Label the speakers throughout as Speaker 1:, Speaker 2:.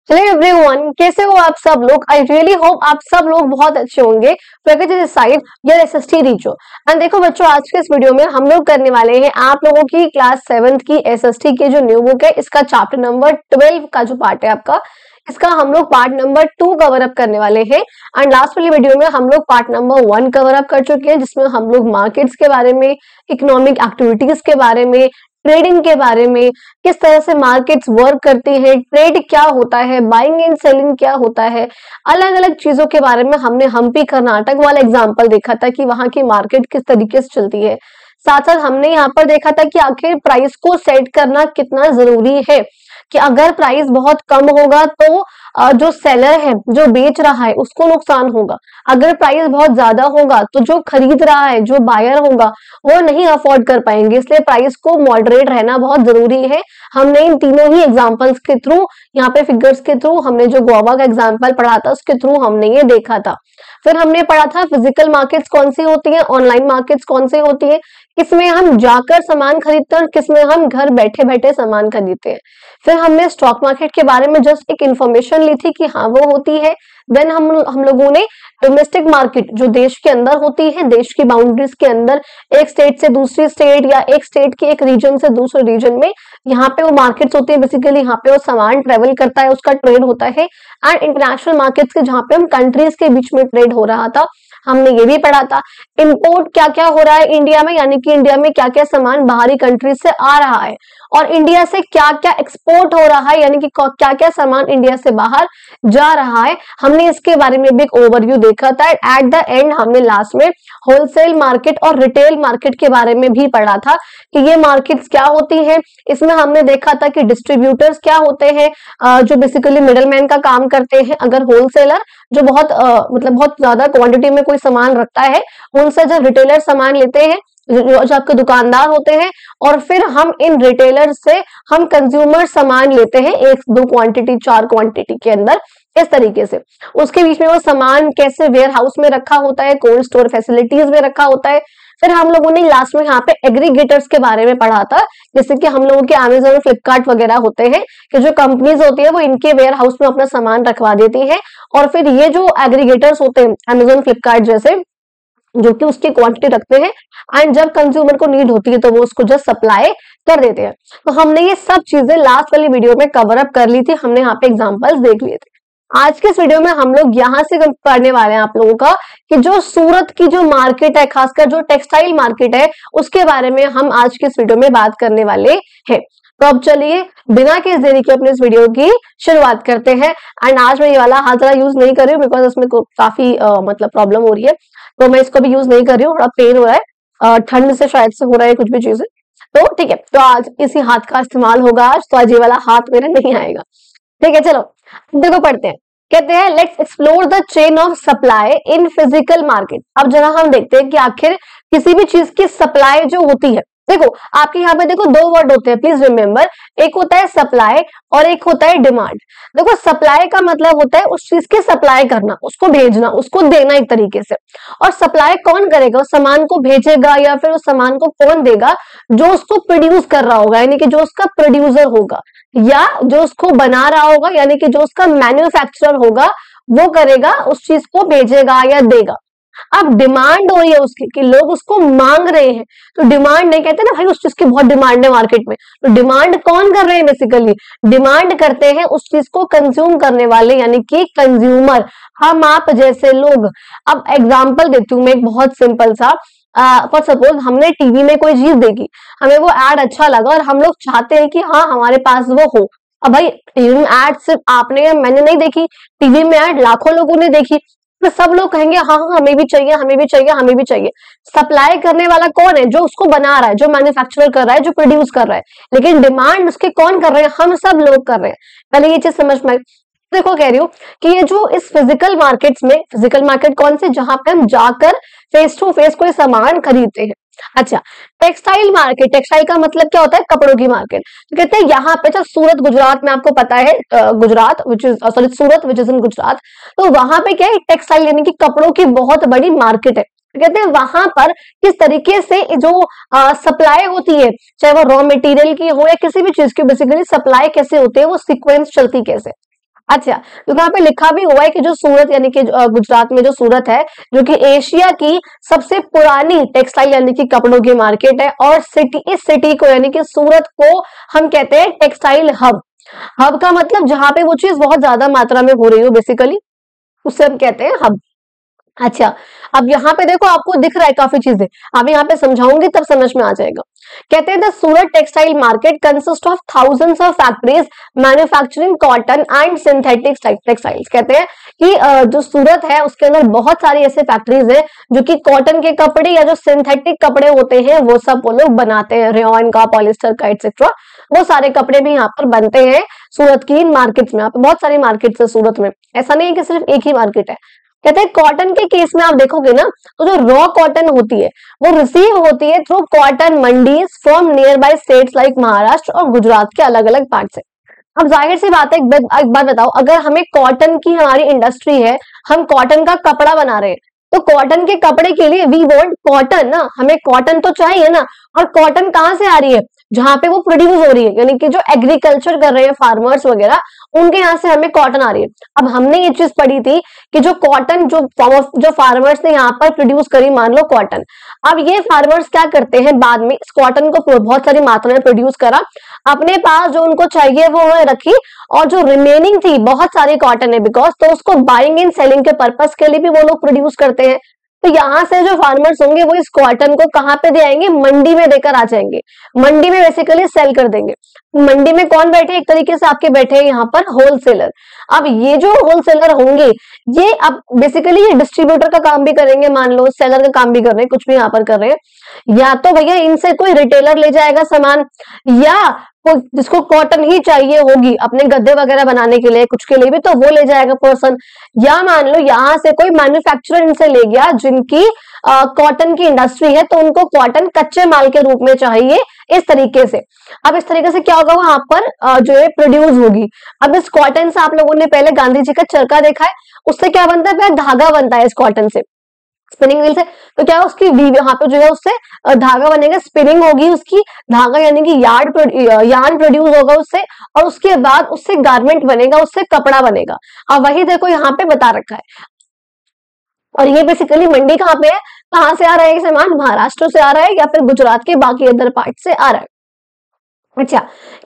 Speaker 1: चलिए एवरीवन, कैसे हो आप सब लोग। आई रियली होप आप सब लोग बहुत अच्छे होंगे। साइड योर एसएसटी रीचो। एंड देखो बच्चों, आज के इस वीडियो में हम लोग करने वाले हैं आप लोगों की क्लास 7th की एसएसटी की जो न्यू बुक है, इसका चैप्टर नंबर 12 का जो पार्ट है आपका, इसका हम लोग पार्ट नंबर 2 कवर अप करने वाले हैं। एंड लास्ट वाली वीडियो में हम लोग पार्ट नंबर 1 कवर अप कर चुके हैं, जिसमें हम लोग मार्केट्स के बारे में, इकोनॉमिक एक्टिविटीज के बारे में, ट्रेडिंग के बारे में, किस तरह से मार्केट्स वर्क करती है, ट्रेड क्या होता है, बाइंग एंड सेलिंग क्या होता है, अलग अलग चीजों के बारे में हमने हम्पी कर्नाटक वाला एग्जांपल देखा था कि वहां की मार्केट किस तरीके से चलती है। साथ साथ हमने यहाँ पर देखा था कि आखिर प्राइस को सेट करना कितना जरूरी है, कि अगर प्राइस बहुत कम होगा तो जो सेलर है, जो बेच रहा है, उसको नुकसान होगा। अगर प्राइस बहुत ज्यादा होगा तो जो खरीद रहा है, जो बायर होगा, वो नहीं अफोर्ड कर पाएंगे। इसलिए प्राइस को मॉडरेट रहना बहुत जरूरी है। हमने इन तीनों ही एग्जांपल्स के थ्रू, यहाँ पे फिगर्स के थ्रू, हमने जो गोवा का एग्जांपल पढ़ा था उसके थ्रू हमने ये देखा था। फिर हमने पढ़ा था फिजिकल मार्केट्स कौन सी होती है, ऑनलाइन मार्केट्स कौन सी होती है, किसमें हम जाकर सामान खरीदते हैं और किसमें हम घर बैठे बैठे सामान खरीदते हैं। फिर हमने स्टॉक मार्केट के बारे में जस्ट एक इंफॉर्मेशन ली थी कि हाँ वो होती है। देन हम लोगों ने डोमेस्टिक मार्केट जो देश के अंदर होती है, देश की बाउंड्रीज के अंदर, एक स्टेट से दूसरी स्टेट या एक स्टेट के एक रीजन से दूसरे रीजन में, यहाँ पे वो मार्केट्स होती है। बेसिकली यहाँ पे वो सामान ट्रेवल करता है, उसका ट्रेड होता है। एंड इंटरनेशनल मार्केट्स के जहाँ पे हम कंट्रीज के बीच में ट्रेड हो रहा था, हमने ये भी पढ़ा था। इंपोर्ट क्या क्या हो रहा है इंडिया में, यानी कि इंडिया में क्या क्या सामान बाहरी कंट्री से आ रहा है, और इंडिया से क्या क्या एक्सपोर्ट हो रहा है, यानी कि क्या क्या सामान इंडिया से बाहर जा रहा है। हमने इसके बारे में भी एक ओवरव्यू देखा था। एट द एंड हमने लास्ट में होलसेल मार्केट और रिटेल मार्केट के बारे में भी पढ़ा था कि ये मार्केट्स क्या होती है। इसमें हमने देखा था कि डिस्ट्रीब्यूटर्स क्या होते हैं, जो बेसिकली मिडलमैन का काम करते हैं। अगर होलसेलर जो बहुत बहुत ज्यादा क्वांटिटी में कोई सामान रखता है, उनसे जब रिटेलर सामान लेते हैं, जो आपके दुकानदार होते हैं, और फिर हम इन रिटेलर से हम कंज्यूमर सामान लेते हैं 1-2 क्वांटिटी, 4 क्वांटिटी के अंदर, इस तरीके से। उसके बीच में वो सामान कैसे वेयर हाउस में रखा होता है, कोल्ड स्टोर फैसिलिटीज में रखा होता है। फिर हम लोगों ने लास्ट में यहाँ पे एग्रीगेटर्स के बारे में पढ़ा था, जैसे कि हम लोगों के अमेजोन, फ्लिपकार्ट वगैरह होते हैं, कि जो कंपनीज होती है वो इनके वेयर हाउस में अपना सामान रखवा देती है, और फिर ये जो एग्रीगेटर्स होते हैं अमेजोन, फ्लिपकार्ट जैसे, जो कि उसकी क्वांटिटी रखते हैं, एंड जब कंज्यूमर को नीड होती है तो वो उसको जस्ट सप्लाई कर देते हैं। तो हमने ये सब चीजें लास्ट वाली वीडियो में कवर अप कर ली थी, हमने यहाँ पे एग्जांपल्स देख लिए थे। आज के इस वीडियो में हम लोग यहाँ से पढ़ने वाले हैं आप लोगों का कि जो सूरत की जो मार्केट है, खासकर जो टेक्सटाइल मार्केट है, उसके बारे में हम आज के इस वीडियो में बात करने वाले हैं। तो अब चलिए बिना किसी देरी के अपने इस वीडियो की शुरुआत करते हैं। एंड आज मैं ये वाला हाथ जरा यूज नहीं कर रही हूँ, बिकॉज उसमें काफी प्रॉब्लम हो रही है, तो मैं इसको भी यूज नहीं कर रही हूँ। थोड़ा पेन हो रहा है, ठंड से शायद से हो रहा है कुछ भी चीजें, तो ठीक है। तो आज इसी हाथ का इस्तेमाल होगा आज, तो आज ये वाला हाथ मेरा नहीं आएगा, ठीक है। चलो देखो पढ़ते हैं। कहते हैं let's explore the chain of supply in physical market. अब जरा हम देखते हैं कि आखिर किसी भी चीज की सप्लाई जो होती है, देखो आपके यहाँ पे देखो 2 वर्ड होते हैं, प्लीज रिमेम्बर। एक होता है सप्लाई और एक होता है डिमांड। देखो सप्लाई का मतलब होता है उस चीज की सप्लाई करना, उसको भेजना, उसको देना एक तरीके से। और सप्लाई कौन करेगा, उस सामान को भेजेगा या फिर उस सामान को कौन देगा, जो उसको प्रोड्यूस कर रहा होगा, यानी कि जो उसका प्रोड्यूसर होगा, या जो उसको बना रहा होगा, यानी कि जो उसका मैन्युफैक्चरर होगा, वो करेगा, उस चीज को भेजेगा या देगा। अब डिमांड हो रही है उसकी, कि लोग उसको मांग रहे हैं, तो डिमांड नहीं कहते ना भाई उस चीज की बहुत डिमांड है मार्केट में। तो डिमांड कौन कर रहे हैं, बेसिकली डिमांड करते हैं उस चीज को कंज्यूम करने वाले, यानी कि कंज्यूमर, हम आप जैसे लोग। अब एग्जांपल देती हूँ मैं एक बहुत सिंपल सा। फॉर सपोज हमने टीवी में कोई चीज देखी, हमें वो एड अच्छा लगा और हम लोग चाहते हैं कि हाँ हमारे पास वो हो। अब भाई टीवी में एड सिर्फ आपने मैंने नहीं देखी, टीवी में एड लाखों लोगों ने देखी, तो सब लोग कहेंगे हाँ हाँ हमें भी चाहिए, हमें भी चाहिए, हमें भी चाहिए। सप्लाई करने वाला कौन है, जो उसको बना रहा है, जो मैन्युफैक्चर कर रहा है, जो प्रोड्यूस कर रहा है। लेकिन डिमांड उसके कौन कर रहे हैं, हम सब लोग कर रहे हैं। पहले ये चीज समझ में। देखो कह रही हूँ कि ये जो इस फिजिकल मार्केट्स में, फिजिकल मार्केट कौन से, जहां पे हम जाकर फेस टू फेस कोई सामान खरीदते हैं। अच्छा, टेक्सटाइल मार्केट, टेक्सटाइल का मतलब क्या होता है, कपड़ों की मार्केट। तो कहते हैं यहाँ पे, सूरत गुजरात में, आपको पता है Gujarat which is sorry Surat which is in Gujarat, तो वहां पे क्या है, टेक्सटाइल यानी कि कपड़ों की बहुत बड़ी मार्केट है। कहते हैं वहां पर किस तरीके से जो सप्लाई होती है, चाहे वो रॉ मटेरियल की हो या किसी भी चीज की, बेसिकली सप्लाई कैसे होती है, वो सीक्वेंस चलती कैसे। अच्छा, तो यहाँ पे लिखा भी हुआ है कि जो सूरत यानी कि गुजरात में जो सूरत है, जो कि एशिया की सबसे पुरानी टेक्सटाइल यानी कि कपड़ों की मार्केट है, और इस सिटी को यानी कि सूरत को हम कहते हैं टेक्सटाइल हब। हब का मतलब जहां पे वो चीज बहुत ज्यादा मात्रा में हो रही हो बेसिकली, उससे हम कहते हैं हब। अच्छा, अब यहाँ पे देखो आपको दिख रहा है काफी चीजें, अब यहाँ पे समझाऊंगी तब समझ में आ जाएगा। कहते हैं the Surat textile market consist of thousands of factories manufacturing cotton and synthetic textiles. कहते हैं कि जो सूरत है उसके अंदर बहुत सारी ऐसे फैक्ट्रीज है जो कि कॉटन के कपड़े या जो सिंथेटिक कपड़े होते हैं वो सब वो लोग बनाते हैं, रेयॉन का, पॉलिस्टर का एक्सेट्रा, वो सारे कपड़े भी यहाँ पर बनते हैं सूरत की मार्केट्स में। यहाँ पे बहुत सारी मार्केट्स है सूरत में, ऐसा नहीं है कि सिर्फ एक ही मार्केट है। कहते हैं कॉटन के केस में आप देखोगे ना तो जो रॉ कॉटन होती है वो रिसीव होती है through cotton mandis from near by states like Maharashtra और गुजरात के अलग अलग पार्ट से। अब जाहिर सी बात है, एक बात बताओ, अगर हमें कॉटन की हमारी इंडस्ट्री है, हम कॉटन का कपड़ा बना रहे हैं, तो कॉटन के कपड़े के लिए वी वांट कॉटन ना, हमें कॉटन तो चाहिए ना। और कॉटन कहाँ से आ रही है, जहां पे वो प्रोड्यूस हो रही है, यानी कि जो एग्रीकल्चर कर रहे हैं फार्मर्स वगैरह, उनके यहाँ से हमें कॉटन आ रही है। अब हमने ये चीज पढ़ी थी कि जो कॉटन जो फार्मर्स ने यहाँ पर प्रोड्यूस करी, मान लो कॉटन, अब ये फार्मर्स क्या करते हैं, बाद में इस कॉटन को बहुत सारी मात्रा में प्रोड्यूस करा, अपने पास जो उनको चाहिए वो उन्होंने रखी, और जो रिमेनिंग थी बहुत सारी कॉटन है बिकॉज, तो उसको बाइंग एंड सेलिंग के पर्पस के लिए भी वो लोग प्रोड्यूस करते हैं। तो यहाँ से जो फार्मर्स होंगे वो इस कॉटन को कहाँ पे दे आएंगे, मंडी में देकर आ जाएंगे, मंडी में बेसिकली सेल कर देंगे। मंडी में कौन बैठे, एक तरीके से आपके बैठे हैं यहाँ पर होलसेलर। अब ये जो होलसेलर होंगे ये अब बेसिकली ये डिस्ट्रीब्यूटर का काम भी करेंगे, मान लो सेलर का काम भी कर रहे हैं, कुछ भी यहाँ पर कर रहे हैं। या तो भैया इनसे कोई रिटेलर ले जाएगा सामान, या जिसको कॉटन ही चाहिए होगी अपने गद्दे वगैरह बनाने के लिए, कुछ के लिए भी, तो वो ले जाएगा पर्सन। या मान लो यहाँ से कोई मैन्युफैक्चरर इनसे ले गया जिनकी कॉटन की इंडस्ट्री है, तो उनको कॉटन कच्चे माल के रूप में चाहिए, इस तरीके से। अब इस तरीके से क्या होगा, वहां पर जो है प्रोड्यूस होगी। अब इस कॉटन से आप लोगों ने पहले गांधी जी का चरखा देखा है, उससे क्या बनता है, धागा बनता है इस कॉटन से, स्पिनिंग व्हील से। तो क्या उसकी यहाँ पे जो है उससे धागा बनेगा, स्पिनिंग होगी उसकी, धागा यानी कि यार्न प्रोड्यूस होगा उससे, और उसके बाद उससे गारमेंट बनेगा, उससे कपड़ा बनेगा। अब वही देखो यहाँ पे बता रखा है। और ये बेसिकली मंडी कहाँ पे है, कहाँ से आ रहा है ये सामान, महाराष्ट्र से आ रहा है या फिर गुजरात के बाकी अदर पार्ट से आ रहा है। अच्छा,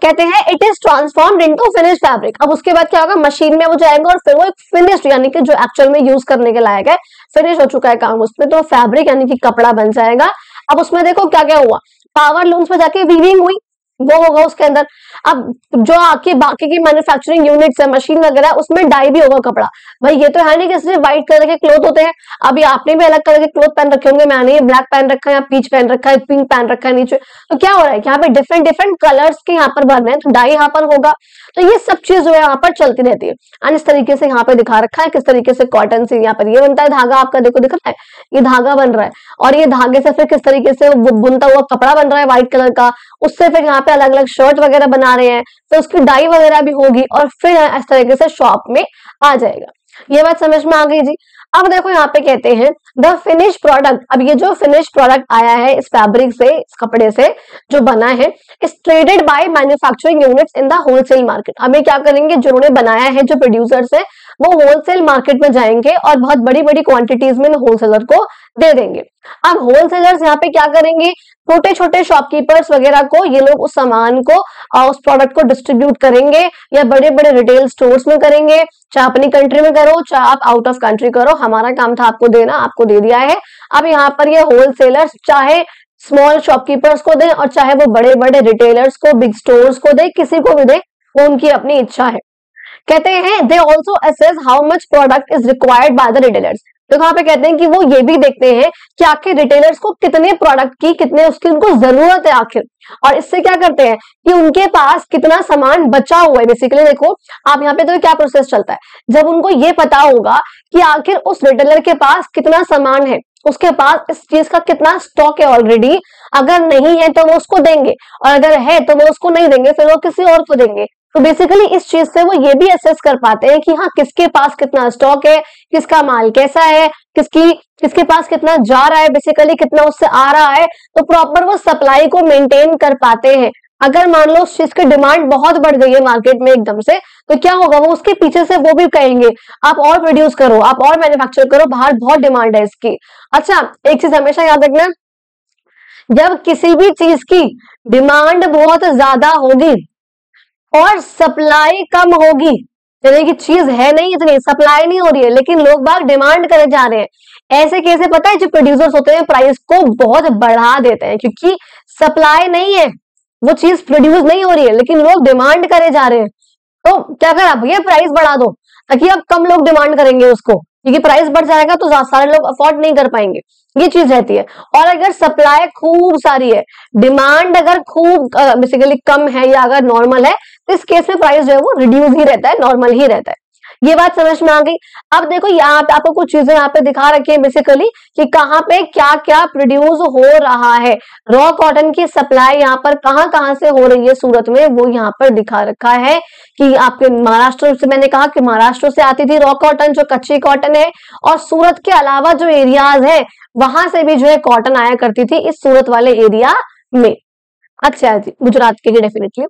Speaker 1: कहते हैं it is transformed into finished fabric. अब उसके बाद क्या होगा, मशीन में वो जाएगा और फिर वो एक फिनिश्ड यानी कि जो एक्चुअल में यूज करने के लायक है, फिनिश हो चुका है काम उसमें, तो फैब्रिक यानी कि कपड़ा बन जाएगा। अब उसमें देखो क्या क्या हुआ, पावर लूम्स में जाके वीविंग हुई, वो होगा उसके अंदर। अब जो आपकी बाकी की मैन्युफैक्चरिंग यूनिट्स है, मशीन वगैरह, उसमें डाई भी होगा कपड़ा। भाई ये तो है नहीं कि सिर्फ व्हाइट कलर के क्लोथ होते हैं, अभी आपने भी अलग कलर के क्लोथ पहन रखे होंगे, मैंने ये ब्लैक पहन रखा है, या पीच पहन रखा है, पिंक पहन रखा है नीचे, तो क्या हो रहा है यहाँ पे डिफरेंट डिफरेंट कलर्स के यहाँ पर बन रहे हैं, तो डाई यहाँ पर होगा। तो ये सब चीज जो है यहाँ पर चलती रहती है। एंड इस तरीके से यहाँ पे दिखा रखा है किस तरीके से कॉटन से यहाँ पर ये बनता है धागा, आपका देखो दिख रहा है, ये धागा बन रहा है, और ये धागे से फिर किस तरीके से बुनता हुआ कपड़ा बन रहा है व्हाइट कलर का, उससे फिर यहाँ पे अलग अलग शर्ट वगैरह बना रहे हैं, तो उसकी डाई वगैरह भी होगी, और फिर इस तरीके से शॉप में आ जाएगा। ये बात समझ में आ गई जी। अब देखो यहाँ पे कहते हैं द फिनिश प्रोडक्ट। अब ये जो फिनिश प्रोडक्ट आया है इस फैब्रिक से, इस कपड़े से जो बना है, is traded by manufacturing units in the wholesale market. अब ये क्या करेंगे, जिन्होंने बनाया है, जो प्रोड्यूसर्स है, वो होलसेल मार्केट में जाएंगे और बहुत बड़ी बड़ी क्वांटिटीज में होलसेलर को दे देंगे। अब होलसेलर्स यहाँ पे क्या करेंगे, छोटे छोटे शॉपकीपर्स वगैरह को ये लोग उस सामान को, उस प्रोडक्ट को डिस्ट्रीब्यूट करेंगे, या बड़े बड़े रिटेल स्टोर्स में करेंगे, चाहे अपनी कंट्री में करो चाहे आप आउट ऑफ कंट्री करो, हमारा काम था आपको देना, आपको दे दिया है। अब यहाँ पर ये होलसेलर्स चाहे स्मॉल शॉपकीपर्स को दे और चाहे वो बड़े बड़े रिटेलर्स को, बिग स्टोर्स को दे, किसी को भी दे, वो उनकी अपनी इच्छा है। कहते हैं they also assess how much product is required by the retailers. तो वहां पे कहते हैं कि वो ये भी देखते हैं कि आखिर रिटेलर्स को कितने प्रोडक्ट की, कितने उसकी उनको जरूरत है आखिर, और इससे क्या करते हैं कि उनके पास कितना सामान बचा हुआ है। बेसिकली देखो आप यहाँ पे तो क्या प्रोसेस चलता है, जब उनको ये पता होगा कि आखिर उस रिटेलर के पास कितना सामान है, उसके पास इस चीज का कितना स्टॉक है ऑलरेडी, अगर नहीं है तो वो उसको देंगे, और अगर है तो वो उसको नहीं देंगे, फिर वो किसी और को देंगे। तो बेसिकली इस चीज से वो ये भी असेस कर पाते हैं कि हाँ किसके पास कितना स्टॉक है, किसका माल कैसा है, किसके पास कितना जा रहा है, बेसिकली कितना उससे आ रहा है, तो प्रॉपर वो सप्लाई को मेंटेन कर पाते हैं। अगर मान लो उस चीज की डिमांड बहुत बढ़ गई है मार्केट में एकदम से, तो क्या होगा, वो उसके पीछे से वो भी कहेंगे आप और प्रोड्यूस करो, आप और मैन्युफैक्चर करो, बाहर बहुत डिमांड है इसकी। अच्छा, एक चीज हमेशा याद रखना, जब किसी भी चीज की डिमांड बहुत ज्यादा होगी और सप्लाई कम होगी, यानी कि चीज है नहीं, इतनी सप्लाई नहीं हो रही है लेकिन लोग बाग डिमांड करे जा रहे हैं, ऐसे कैसे पता है, जो प्रोड्यूसर्स होते हैं प्राइस को बहुत बढ़ा देते हैं, क्योंकि सप्लाई नहीं है, वो चीज प्रोड्यूस नहीं हो रही है लेकिन लोग डिमांड करे जा रहे हैं। तो क्या करा भैया, प्राइस बढ़ा दो, ताकि अब कम लोग डिमांड करेंगे उसको, क्योंकि प्राइस बढ़ जाएगा तो सारे लोग अफोर्ड नहीं कर पाएंगे, ये चीज रहती है। और अगर सप्लाई खूब सारी है, डिमांड अगर खूब बेसिकली कम है या अगर नॉर्मल है, तो इस केस में प्राइस जो है वो रिड्यूस ही रहता है, नॉर्मल ही रहता है। ये बात समझ में आ गई। अब देखो यहाँ पे आपको कुछ चीजें यहाँ पे दिखा रखी है बेसिकली कि कहाँ पे क्या क्या प्रोड्यूस हो रहा है, रॉ कॉटन की सप्लाई यहाँ पर कहाँ कहाँ से हो रही है सूरत में, वो यहाँ पर दिखा रखा है कि आपके महाराष्ट्र से, मैंने कहा कि महाराष्ट्र से आती थी रॉ कॉटन जो कच्ची कॉटन है, और सूरत के अलावा जो एरियाज है वहां से भी जो है कॉटन आया करती थी इस सूरत वाले एरिया में। अच्छा जी, गुजरात के डेफिनेटली।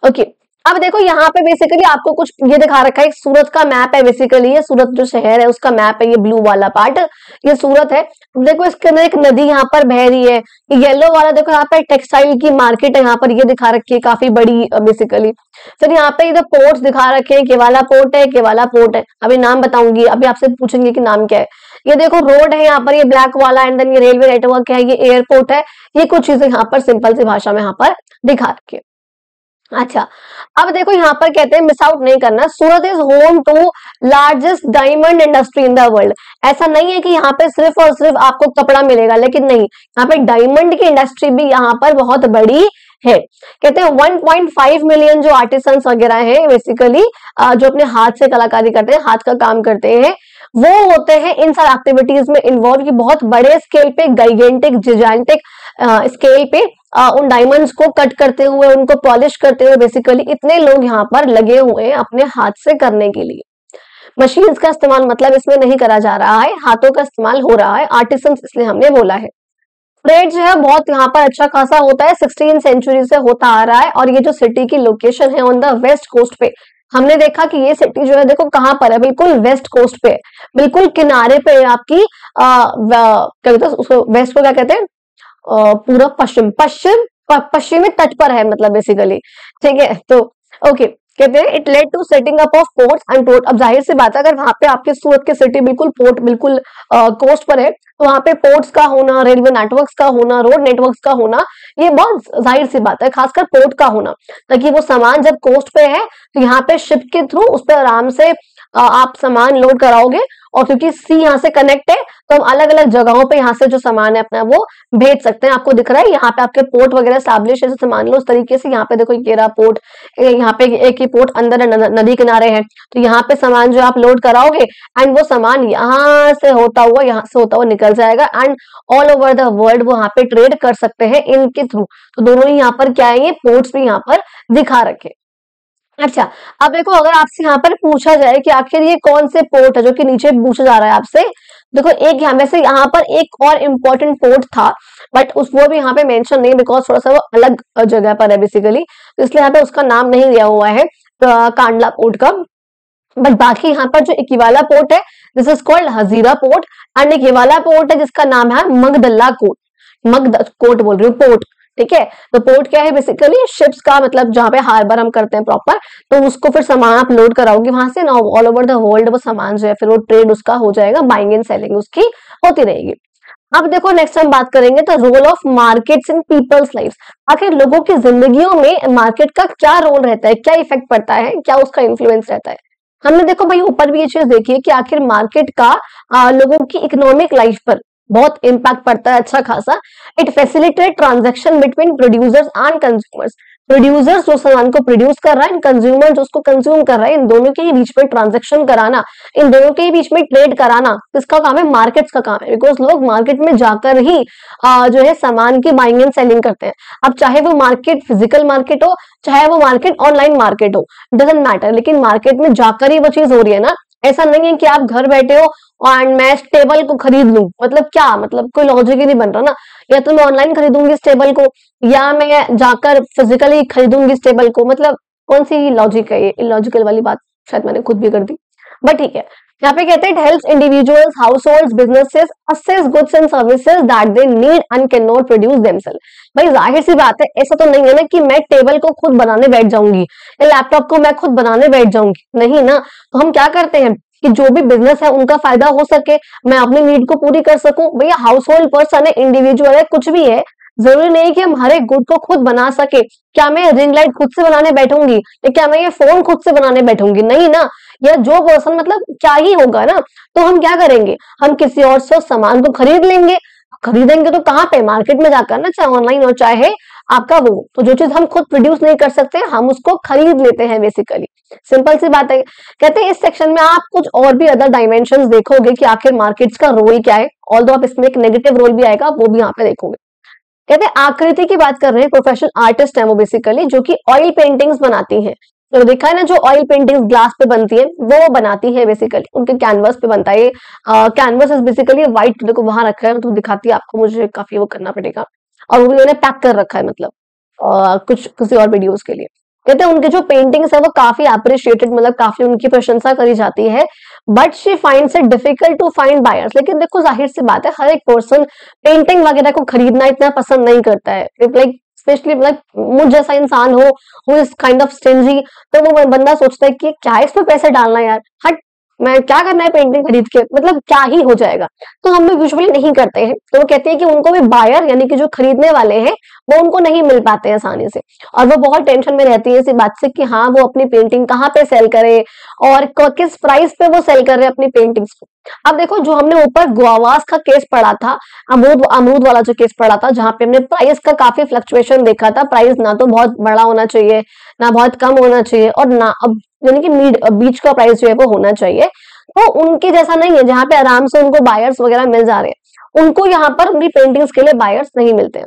Speaker 1: ओके, अब देखो यहाँ पे बेसिकली आपको कुछ ये दिखा रखा है, सूरत का मैप है बेसिकली, ये सूरत जो शहर है उसका मैप है, ये ब्लू वाला पार्ट ये सूरत है। देखो इसके अंदर एक नदी यहाँ पर बह रही है, येलो वाला देखो यहाँ पे टेक्सटाइल की मार्केट है, यहाँ पर ये दिखा रखी है काफी बड़ी बेसिकली। फिर यहाँ पे इधर पोर्ट्स दिखा रखे हैं, केवाला पोर्ट है, केवाला पोर्ट है, अभी नाम बताऊंगी, अभी आपसे पूछेंगे कि नाम क्या है। ये देखो रोड है यहाँ पर, ये ब्लैक वाला, एंड देन ये रेलवे नेटवर्क है, ये एयरपोर्ट है, ये कुछ चीजें यहाँ पर सिंपल सी भाषा में यहाँ पर दिखा रखी है। अच्छा, अब देखो यहाँ पर कहते हैं मिस आउट नहीं करना, Surat is home to largest diamond industry in the world. ऐसा नहीं है कि यहाँ पे सिर्फ और सिर्फ आपको कपड़ा मिलेगा, लेकिन नहीं, यहाँ पे डायमंड की इंडस्ट्री भी यहाँ पर बहुत बड़ी है। कहते हैं 1.5 मिलियन जो आर्टिसंस वगैरह हैं बेसिकली, जो अपने हाथ से कलाकारी करते हैं, हाथ का काम करते हैं, वो होते हैं इन सारी एक्टिविटीज में इन्वॉल्व, की बहुत बड़े स्केल पे, गाइगेंटिक जिजांटिक स्केल पे उन डायमंड्स को कट करते हुए, उनको पॉलिश करते हुए, बेसिकली इतने लोग यहाँ पर लगे हुए हैं अपने हाथ से करने के लिए। मशीन्स का इस्तेमाल मतलब इसमें नहीं करा जा रहा है, हाथों का इस्तेमाल हो रहा है, आर्टिसंस इसलिए हमने बोला है। ट्रेड जो है बहुत यहाँ पर अच्छा खासा होता है, 16वीं सेंचुरी से होता आ रहा है। और ये जो सिटी की लोकेशन है ऑन द वेस्ट कोस्ट पे, हमने देखा कि ये सिटी जो है देखो कहाँ पर है, बिल्कुल वेस्ट कोस्ट पे, बिल्कुल किनारे पे आपकी क्या कहते हैं उसको, वेस्ट को क्या कहते हैं, पूरा पश्चिमी तट पर है मतलब बेसिकली, ठीक है। तो ओके, कहते हैं it led to setting up of ports and port. अब जाहिर सी बात है, अगर वहां पे आपके सूरत की सिटी बिल्कुल पोर्ट, बिल्कुल कोस्ट पर है, तो वहां पे पोर्ट्स का होना, रेलवे नेटवर्क्स का होना, रोड नेटवर्क्स का होना, ये बहुत जाहिर सी बात है, खासकर पोर्ट का होना, ताकि वो सामान जब कोस्ट पे है तो यहाँ पे शिप के थ्रू उस पर आराम से आप सामान लोड कराओगे, और क्योंकि सी यहाँ से कनेक्ट है तो हम अलग अलग जगहों पे यहाँ से जो सामान है अपना वो भेज सकते हैं। आपको दिख रहा है यहाँ पे आपके पोर्ट वगैरह स्टैब्लिश है, जैसे मान लो उस तरीके से, यहाँ पे देखो ये रहा पोर्ट, यहाँ पे एक ही पोर्ट अंदर नदी किनारे है, तो यहाँ पे सामान जो आप लोड कराओगे एंड वो सामान यहाँ से होता हुआ निकल जाएगा, and all over the world वो यहाँ पे ट्रेड कर सकते हैं इनके थ्रू। तो दोनों ही यहाँ पर क्या है, ये पोर्ट्स भी यहाँ पर दिखा रखे। अच्छा, अब देखो अगर आपसे यहाँ पर पूछा जाए कि आखिर ये कौन से पोर्ट है, जो कि नीचे पूछा जा रहा है आपसे, देखो एक यहाँ में से यहाँ पर एक और इम्पोर्टेंट पोर्ट था, बट वो भी यहाँ पे मेंशन नहीं, बिकॉज थोड़ा सा वो अलग जगह पर है बेसिकली, तो इसलिए यहाँ पे उसका नाम नहीं दिया हुआ है कांडला पोर्ट का। बट बाकी यहाँ पर जो एक वाला पोर्ट है, this is called Hazira port, and एक ये वाला पोर्ट है जिसका नाम है मगदल्ला कोट बोल रही हूँ, पोर्ट, ठीक है। तो पोर्ट क्या है, बेसिकली शिप्स का मतलब जहाँ पे हार्बर हम करते हैं प्रॉपर, तो उसको फिर सामान आप लोड कराओगे वहां से ना, ऑल ओवर द वर्ल्ड वो सामान जो है फिर वो ट्रेड उसका हो जाएगा, बाइंग एंड सेलिंग उसकी होती रहेगी। अब देखो नेक्स्ट हम बात करेंगे तो role of markets in peoples lifes. आखिर लोगों की जिंदगियों में मार्केट का क्या रोल रहता है, क्या इफेक्ट पड़ता है, क्या उसका इन्फ्लुएंस रहता है। हमने देखो भाई ऊपर भी ये चीज देखी है कि आखिर मार्केट का लोगों की इकोनॉमिक लाइफ पर बहुत इम्पैक्ट पड़ता है अच्छा खासा। It facilitate transaction between producers and consumers. Producers जो सामान को प्रोड्यूस कर रहा है, कंज्यूमर जो उसको कंज्यूम कर रहा है, इन दोनों के ही बीच में ट्रांजैक्शन कराना, इन दोनों के ही बीच में ट्रेड कराना किसका काम है, मार्केट्स का काम है। बिकॉज लोग मार्केट में जाकर ही जो है सामान की बाइंग एंड सेलिंग करते हैं। अब चाहे वो मार्केट फिजिकल मार्केट हो, चाहे वो मार्केट ऑनलाइन मार्केट हो, डजंट मैटर, लेकिन मार्केट में जाकर ही वो चीज हो रही है ना, ऐसा नहीं है कि आप घर बैठे हो और मैं इस टेबल को खरीद लूं, मतलब क्या, मतलब कोई लॉजिक ही नहीं बन रहा ना। या तो मैं ऑनलाइन खरीदूंगी इस टेबल को, या मैं जाकर फिजिकली खरीदूंगी इस टेबल को, मतलब कौन सी लॉजिक है ये? इलॉजिकल वाली बात शायद मैंने खुद भी कर दी, बट ठीक है। यहाँ पे कहते हैं it helps individuals, households, businesses access goods and services that they need and can not produce themself. भाई जाहिर सी बात है, ऐसा तो नहीं है ना कि मैं टेबल को खुद बनाने बैठ जाऊंगी या लैपटॉप को मैं खुद बनाने बैठ जाऊंगी, नहीं ना। तो हम क्या करते हैं कि जो भी बिजनेस है उनका फायदा हो सके, मैं अपनी नीड को पूरी कर सकूं। भैया हाउस होल्ड पर्सन है, इंडिविजुअल है, कुछ भी है, जरूरी नहीं कि हम हर एक गुड को खुद बना सके। क्या मैं रिंग लाइट खुद से बनाने बैठूंगी या क्या मैं ये फोन खुद से बनाने बैठूंगी? नहीं ना। या जो पर्सन मतलब क्या ही होगा ना। तो हम क्या करेंगे, हम किसी और से सामान को खरीद लेंगे। खरीदेंगे तो कहाँ पे? मार्केट में जाकर ना, चाहे ऑनलाइन और चाहे आपका वो। तो जो चीज हम खुद प्रोड्यूस नहीं कर सकते हम उसको खरीद लेते हैं बेसिकली। सिंपल सी बात है। कहते हैं इस सेक्शन में आप कुछ और भी अदर डायमेंशंस देखोगे कि आखिर मार्केट्स का रोल क्या है, ऑल्दो आप इसमें एक नेगेटिव रोल भी आएगा, वो भी यहाँ पे देखोगे। कहते हैं आकृति की बात कर रहे हैं, प्रोफेशनल आर्टिस्ट है वो बेसिकली, जो कि ऑयल पेंटिंग्स बनाती हैं। तो देखा है ना, जो ऑयल पेंटिंग्स ग्लास पे बनती है वो बनाती है बेसिकली, उनके कैनवस पे बनता है। कैनवस इज बेसिकली व्हाइट, देखो वहां रखा है, तो दिखाती है आपको, मुझे काफी वो करना पड़ेगा। और वो भी उन्होंने पैक कर रखा है, मतलब कुछ किसी और वीडियोस के लिए। कहते हैं उनके जो पेंटिंग्स है वो काफी अप्रिशिएटेड, मतलब काफी उनकी प्रशंसा करी जाती है। But she finds it difficult to find buyers. लेकिन देखो जाहिर सी बात है, हर एक पर्सन पेंटिंग वगैरह को खरीदना इतना पसंद नहीं करता है। लाइक स्पेशली मतलब मुझ जैसा इंसान हो इस काइंड ऑफ स्टिंजी, तो वो बंदा सोचता है कि क्या इसमें पैसे डालना यार, हट, मैं क्या करना है पेंटिंग खरीद के, मतलब क्या ही हो जाएगा। तो हम लोग यूजुअली नहीं करते हैं। तो वो कहते हैं कि उनको भी बायर यानी कि जो खरीदने वाले हैं वो उनको नहीं मिल पाते हैं आसानी से, और वो बहुत टेंशन में रहती है इसी बात से कि हाँ वो अपनी पेंटिंग कहाँ पे सेल करे और किस प्राइस पे वो सेल कर रहे हैं अपनी पेंटिंग्स को। अब देखो जो हमने ऊपर गुआवास का केस पढ़ा था, अमरूद वाला जो केस पढ़ा था, जहां पे हमने प्राइस का काफी फ्लक्चुएशन देखा था। प्राइस ना तो बहुत बड़ा होना चाहिए, ना बहुत कम होना चाहिए, और ना अब यानी कि बीच का प्राइस जो है वो होना चाहिए। तो उनके जैसा नहीं है जहां पे आराम से उनको बायर्स वगैरह मिल जा रहे हैं, उनको यहाँ पर उनकी पेंटिंग्स के लिए बायर्स नहीं मिलते हैं।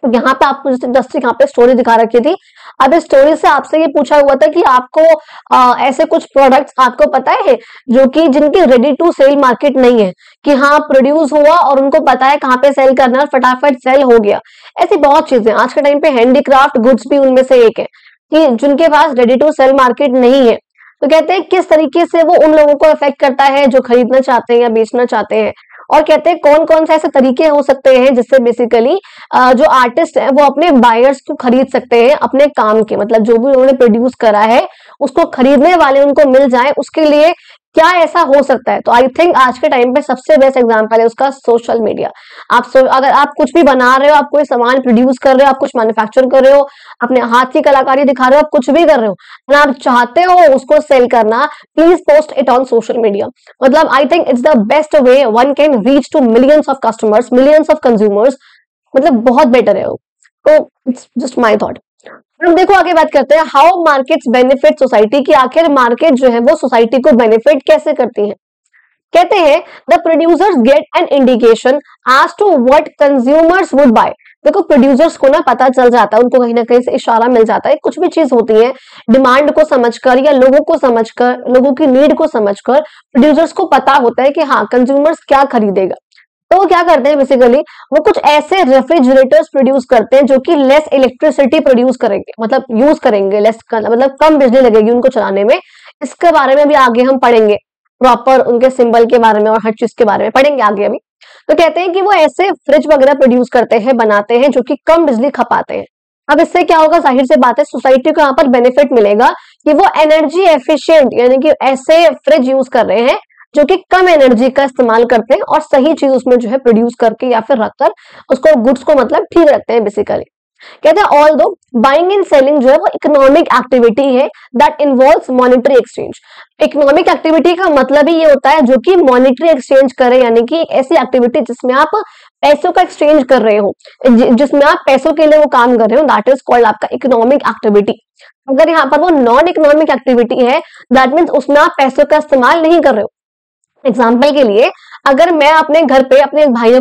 Speaker 1: तो यहाँ पे आपको जस्ट यहाँ पे स्टोरी दिखा रखी थी। अब इस स्टोरी से आपसे ये पूछा हुआ था कि आपको ऐसे कुछ प्रोडक्ट्स आपको पता है जो कि जिनकी रेडी टू सेल मार्केट नहीं है, कि हाँ प्रोड्यूस हुआ और उनको पता है कहाँ पे सेल करना है और फटाफट सेल हो गया। ऐसी बहुत चीजें आज के टाइम पे हैंडीक्राफ्ट गुड्स भी उनमें से एक है कि जिनके पास रेडी टू सेल मार्केट नहीं है। तो कहते हैं किस तरीके से वो उन लोगों को अफेक्ट करता है जो खरीदना चाहते हैं या बेचना चाहते हैं, और कहते हैं कौन कौन से ऐसे तरीके हो सकते हैं जिससे बेसिकली जो आर्टिस्ट है वो अपने बायर्स को खरीद सकते हैं अपने काम के, मतलब जो भी उन्होंने प्रोड्यूस करा है उसको खरीदने वाले उनको मिल जाए, उसके लिए क्या ऐसा हो सकता है। तो आई थिंक आज के टाइम पे सबसे बेस्ट एग्जांपल है उसका सोशल मीडिया। अगर आप कुछ भी बना रहे हो, आप कोई सामान प्रोड्यूस कर रहे हो, आप कुछ मैन्युफैक्चर कर रहे हो, अपने हाथ की कलाकारी दिखा रहे हो, आप कुछ भी कर रहे हो और आप चाहते हो उसको सेल करना, please post it on social media. मतलब I think it's the best way one can reach to millions of customers, millions of consumers, मतलब बहुत बेटर है वो। तो इट्स जस्ट माई थॉट। हम देखो आगे बात करते हैं हाउ मार्केट्स बेनिफिट सोसाइटी की, आखिर मार्केट जो है वो सोसाइटी को बेनिफिट कैसे करती है। कहते हैं the producers get an indication as to what consumers would buy. देखो प्रोड्यूसर्स को ना पता चल जाता है, उनको कहीं ना कहीं से इशारा मिल जाता है। कुछ भी चीज होती है डिमांड को समझकर या लोगों को समझकर, लोगों की नीड को समझकर प्रोड्यूसर्स को पता होता है कि हाँ कंज्यूमर्स क्या खरीदेगा। तो वो क्या करते हैं बेसिकली, वो कुछ ऐसे रेफ्रिजरेटर्स प्रोड्यूस करते हैं जो कि लेस इलेक्ट्रिसिटी प्रोड्यूस करेंगे, मतलब यूज करेंगे लेस, मतलब कम बिजली लगेगी उनको चलाने में। इसके बारे में भी आगे हम पढ़ेंगे, प्रॉपर उनके सिंबल के बारे में और हर चीज के बारे में पढ़ेंगे आगे अभी। तो कहते हैं कि वो ऐसे फ्रिज वगैरह प्रोड्यूस करते हैं, बनाते हैं जो कि कम बिजली खपाते हैं। अब इससे क्या होगा, जाहिर से बात है सोसाइटी को यहाँ पर बेनिफिट मिलेगा कि वो एनर्जी एफिशिएंट यानी कि ऐसे फ्रिज यूज कर रहे हैं जो कि कम एनर्जी का इस्तेमाल करते हैं और सही चीज उसमें जो है प्रोड्यूस करके या फिर रखकर उसको गुड्स को मतलब ठीक रखते हैं बेसिकली। कहते हैं ऑल्दो बाइंग एंड सेलिंग जो है वो इकोनॉमिक एक्टिविटी है that involves monetary exchange. Economic activity का मतलब ही ये होता है जो कि मॉनेटरी एक्सचेंज करे, यानी कि ऐसी एक्टिविटी जिसमें आप पैसों का एक्सचेंज कर रहे हो, जिसमें आप पैसों के लिए वो काम कर रहे हो, दैट इज कॉल्ड आपका इकोनॉमिक एक्टिविटी। अगर यहाँ पर वो नॉन इकोनॉमिक एक्टिविटी है दैट मीन्स उसमें आप पैसों का इस्तेमाल नहीं कर रहे हो। एग्जाम्पल के लिए अगर मैं अपने घर पे अपने भाइयों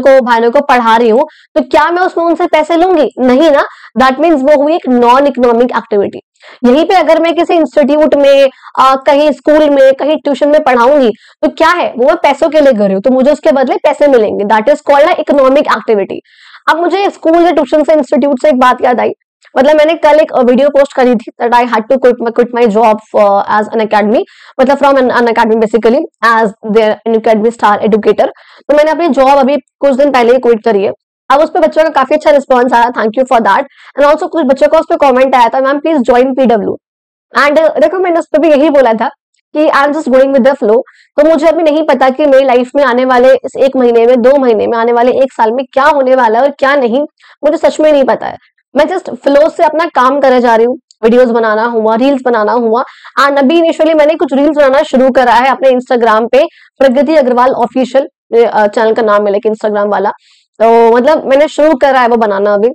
Speaker 1: को पढ़ा रही हूँ तो क्या मैं उसमें उनसे पैसे लूंगी? नहीं ना, दैट मीन्स वो हुई एक नॉन इकोनॉमिक एक्टिविटी। यहीं पे अगर मैं किसी इंस्टीट्यूट में कहीं स्कूल में कहीं ट्यूशन में पढ़ाऊंगी तो क्या है, वो मैं पैसों के लिए कर रही हूँ, तो मुझे उसके बदले पैसे मिलेंगे। That is called economic activity. अब मुझे स्कूल से ट्यूशन से इंस्टीट्यूट से एक बात याद आई, मतलब मैंने कल एक वीडियो पोस्ट करी थी that I had to quit my job as Unacademy, मतलब from Unacademy basically as there Unacademy star educator. तो मैंने अपनी जॉब अभी कुछ दिन पहले ही क्विट करी है। अब उस पर बच्चों का काफी अच्छा रिस्पॉन्स आया, thank you for that. And also कुछ बच्चों का उस पर कॉमेंट आया था, ma'am please join PW. And देखो मैंने उस पर भी यही बोला था कि I am just going with the flow. तो मुझे अभी नहीं पता कि मेरी लाइफ में आने वाले इस 1 महीने में, 2 महीने में, आने वाले 1 साल में क्या होने वाला है और क्या नहीं, मुझे सच में नहीं पता है। मैं जस्ट फ्लो से अपना काम करे जा रही हूँ, वीडियोस बनाना हुआ, रील्स बनाना हुआ। एंड अभी इनिशियली मैंने कुछ रील्स बनाना शुरू करा है अपने इंस्टाग्राम पे, प्रगति अग्रवाल ऑफिशियल चैनल का नाम है लेकिन इंस्टाग्राम वाला। तो मतलब मैंने शुरू करा है वो बनाना अभी।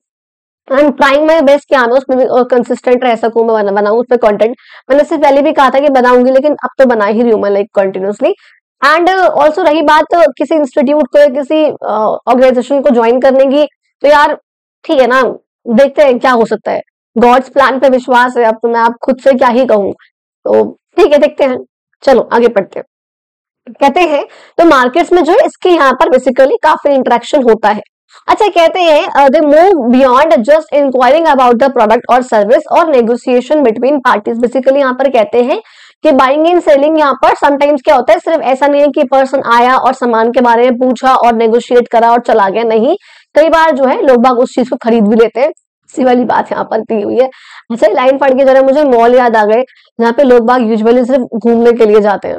Speaker 1: I am trying my best कि मैं उसमें भी कंसिस्टेंट रह सकूं, मैं बनाऊं उस पर कंटेंट। मैंने इससे पहले भी कहा था कि बनाऊंगी, लेकिन अब तो बना ही रही हूँ मैं लाइक कंटिन्यूसली। एंड ऑल्सो रही बात किसी इंस्टीट्यूट को या किसी ऑर्गेनाइजेशन को ज्वाइन करने की, तो यार ठीक है ना, देखते हैं क्या हो सकता है। गॉड्स प्लान पे विश्वास है, अब तो मैं आप खुद से क्या ही कहूँ। तो ठीक है, देखते हैं, चलो आगे बढ़ते हैं। कहते हैं तो मार्केट्स में जो है इसके यहाँ पर बेसिकली काफी इंटरेक्शन होता है। अच्छा, कहते हैं they move beyond just enquiring about the product और सर्विस और नेगोशिएशन बिटवीन पार्टीज। बेसिकली यहाँ पर कहते हैं कि बाइंग एंड सेलिंग यहाँ पर समटाइम्स क्या होता है, सिर्फ ऐसा नहीं है कि पर्सन आया और सामान के बारे में पूछा और नेगोशिएट करा और चला गया, नहीं, कई बार जो है लोग बाग उस चीज को खरीद भी लेते हैं। इसी वाली बात यहाँ पर की हुई है। अच्छा, लाइन फट की तरह मुझे मॉल याद आ गए, जहाँ पे लोग बाग यूजुअली सिर्फ घूमने के लिए जाते हैं,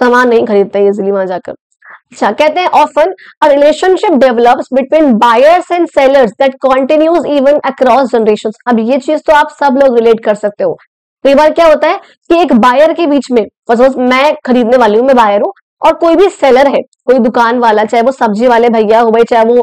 Speaker 1: सामान नहीं खरीदते इजिली वहां जाकर। अच्छा, कहते हैं often a relationship develops between buyers and sellers that continues even across generations. अब ये चीज तो आप सब लोग रिलेट कर सकते हो। कई बार क्या होता है कि एक बायर के बीच में, सपोज मैं खरीदने वाली हूँ, मैं बायर हूँ, और कोई भी सेलर है, कोई दुकान वाला, चाहे वो सब्जी वाले भैया हो भाई, चाहे वो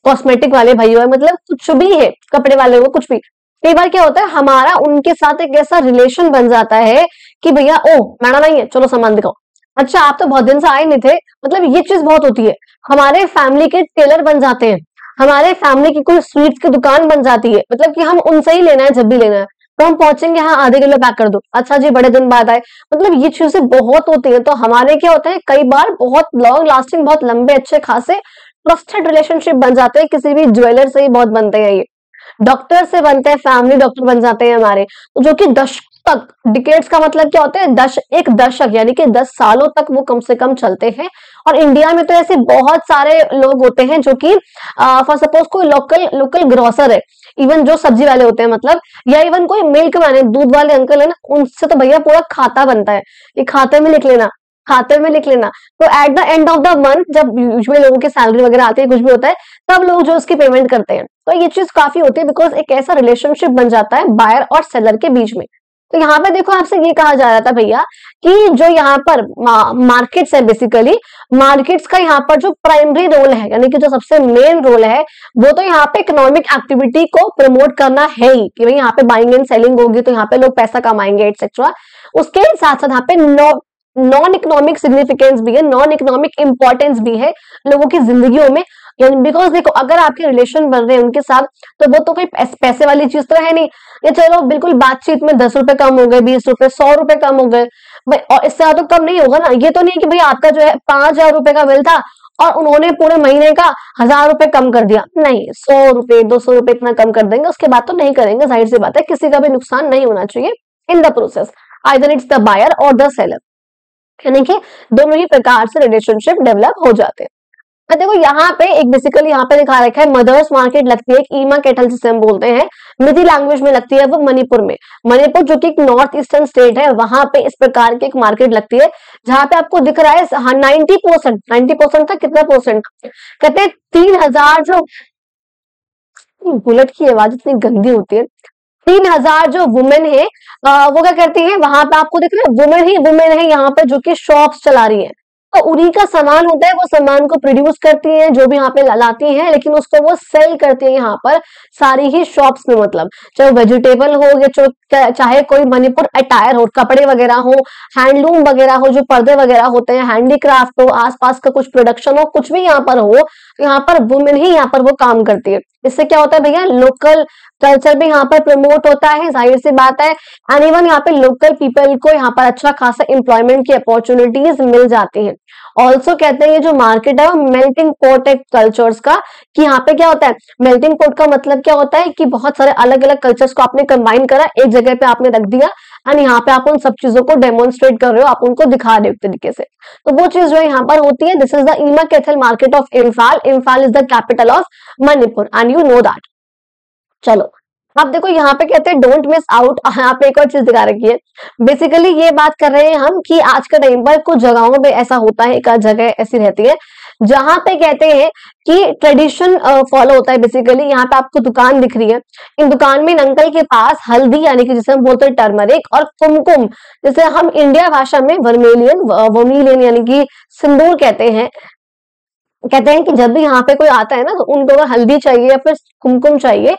Speaker 1: कॉस्मेटिक वाले भैया हो, मतलब कुछ भी है, कपड़े वाले हो, कुछ भी। कई बार क्या होता है हमारा उनके साथ एक ऐसा रिलेशन बन जाता है कि भैया ओ मैडम नहीं है, चलो सामान दिखाओ। अच्छा, आप तो बहुत दिन से आए नहीं थे, मतलब ये चीज बहुत होती है। हमारे फैमिली के टेलर बन जाते हैं, हमारे फैमिली की कोई स्वीट्स की दुकान बन जाती है, मतलब कि हम उनसे ही लेना है जब भी लेना है, तो हम पहुंचेंगे, हाँ आधे किलो पैक कर दो, अच्छा जी बड़े दिन बाद आए, मतलब ये चीजें बहुत होती है। तो हमारे क्या होता है कई बार बहुत लॉन्ग लास्टिंग, बहुत लंबे अच्छे खासे ट्रस्टेड रिलेशनशिप बन जाते हैं। किसी भी ज्वेलर से ही बहुत बनते हैं, ये डॉक्टर से बनते हैं, फैमिली डॉक्टर बन जाते हैं हमारे, तो जो कि दशक तक, डिकेड्स का मतलब क्या होता है, एक दशक यानी कि 10 सालों तक वो कम से कम चलते हैं। और इंडिया में तो ऐसे बहुत सारे लोग होते हैं जो कि फॉर सपोज कोई लोकल ग्रोसर है, इवन जो सब्जी वाले होते हैं मतलब, या इवन कोई मिल्क मैन है, दूध वाले अंकल है ना, उनसे तो भैया पूरा खाता बनता है, ये खाते में लिख लेना, खाते में लिख लेना। तो at the end of the month जब यूजुअली लोगों की सैलरी वगैरह आती है, कुछ भी होता है, तब लोग जो उसकी पेमेंट करते हैं। तो ये चीज काफी होती है, बिकॉज एक ऐसा रिलेशनशिप बन जाता है बायर और सेलर के बीच में। तो यहाँ पे देखो आपसे ये कहा जा रहा था भैया कि जो यहाँ पर मार्केट्स है, बेसिकली मार्केट्स का यहाँ पर जो प्राइमरी रोल है, यानी कि जो सबसे मेन रोल है, वो तो यहाँ पे इकोनॉमिक एक्टिविटी को प्रमोट करना है ही, कि भाई यहाँ पे बाइंग एंड सेलिंग होगी तो यहाँ पे लोग पैसा कमाएंगे एक्सेट्रा। उसके साथ साथ यहाँ पे नॉन इकोनॉमिक सिग्निफिकेंस भी है, नॉन इकोनॉमिक इंपॉर्टेंस भी है लोगों की जिंदगियों में। बिकॉज देखो अगर आपके रिलेशन बन रहे हैं उनके साथ, तो वो तो कोई पैसे वाली चीज तो है नहीं, ये चलो बिल्कुल बातचीत में 10 रुपए कम हो गए, 20 रुपए, 100 रुपए कम हो गए भाई, और इससे ज्यादा तो कम नहीं होगा ना। ये तो नहीं कि भाई आपका जो है 5,000 रुपए का बिल था और उन्होंने पूरे महीने का 1,000 रुपए कम कर दिया, नहीं, 100 रुपए 200 रुपए इतना कम कर देंगे, उसके बाद तो नहीं करेंगे, जाहिर सी बात है, किसी का भी नुकसान नहीं होना चाहिए in the process, either it's the buyer or the seller, यानी कि दोनों ही प्रकार से रिलेशनशिप डेवलप हो जाते हैं। देखो यहाँ पे एक बेसिकली यहाँ पे दिखा रखा है, मदर्स मार्केट लगती है, ईमा कैटल जिसे हम बोलते हैं, मिथि लैंग्वेज में लगती है वो मणिपुर में। मणिपुर जो कि एक नॉर्थ ईस्टर्न स्टेट है, वहां पे इस प्रकार की एक मार्केट लगती है, जहां पे आपको दिख रहा है 90% था, कितना परसेंट कहते हैं 3,000, जो बुलेट की आवाज इतनी गंदी होती है, 3,000 जो वुमेन है वो क्या करती है, वहां पे आपको दिख रहा है वुमेन है यहाँ पे, जो कि शॉप्स चला रही है। तो उन्हीं का सामान होता है, वो सामान को प्रोड्यूस करती हैं, जो भी यहाँ पे लाती हैं, लेकिन उसको वो सेल करती है यहाँ पर सारी ही शॉप्स में, मतलब चाहे वेजिटेबल हो या चाहे कोई मणिपुर अटायर हो, कपड़े वगैरह हो, हैंडलूम वगैरह हो, जो पर्दे वगैरह होते हैं, हैंडीक्राफ्ट हो, आसपास का कुछ प्रोडक्शन हो, कुछ भी यहाँ पर हो, तो यहाँ पर वुमेन ही यहाँ पर वो काम करती है। इससे क्या होता है भैया, लोकल कल्चर भी यहाँ पर प्रमोट होता है, जाहिर सी बात है। एंड इवन यहाँ पे लोकल पीपल को यहाँ पर अच्छा खासा एम्प्लॉयमेंट की अपॉर्चुनिटीज मिल जाती है। ऑल्सो कहते हैं ये जो मार्केट है वो मेल्टिंग पॉट है कल्चर्स का, कि यहाँ पे क्या होता है, मेल्टिंग पॉट का मतलब क्या होता है कि बहुत सारे अलग अलग कल्चर्स को आपने कंबाइन करा, एक जगह पे आपने रख दिया एंड यहाँ पे आप उन सब चीजों को डेमोन्स्ट्रेट कर रहे हो, आप उनको दिखा रहे हो एक तरीके से। तो वो चीज जो है यहाँ पर होती है। दिस इज द ईमा Kaithal market of Imphal. Imphal is the capital of Manipur and you know that. चलो अब देखो यहाँ पे कहते हैं डोंट मिस आउट। यहाँ पे एक और चीज दिखा रखी है। बेसिकली ये बात कर रहे हैं हम कि आज के टाइम पर कुछ जगहों पे ऐसा होता है, एक जगह ऐसी रहती है जहां पे कहते हैं कि ट्रेडिशन फॉलो होता है। बेसिकली यहाँ पे आपको दुकान दिख रही है, इन दुकान में इन अंकल के पास हल्दी यानी कि जिसे हम बोलते हैं टर्मरिक, और कुमकुम जिसे हम इंडिया भाषा में वर्मिलियन यानी कि सिंदूर कहते हैं। कहते हैं कि जब भी यहाँ पे कोई आता है ना तो उनको अगर हल्दी चाहिए या फिर कुमकुम चाहिए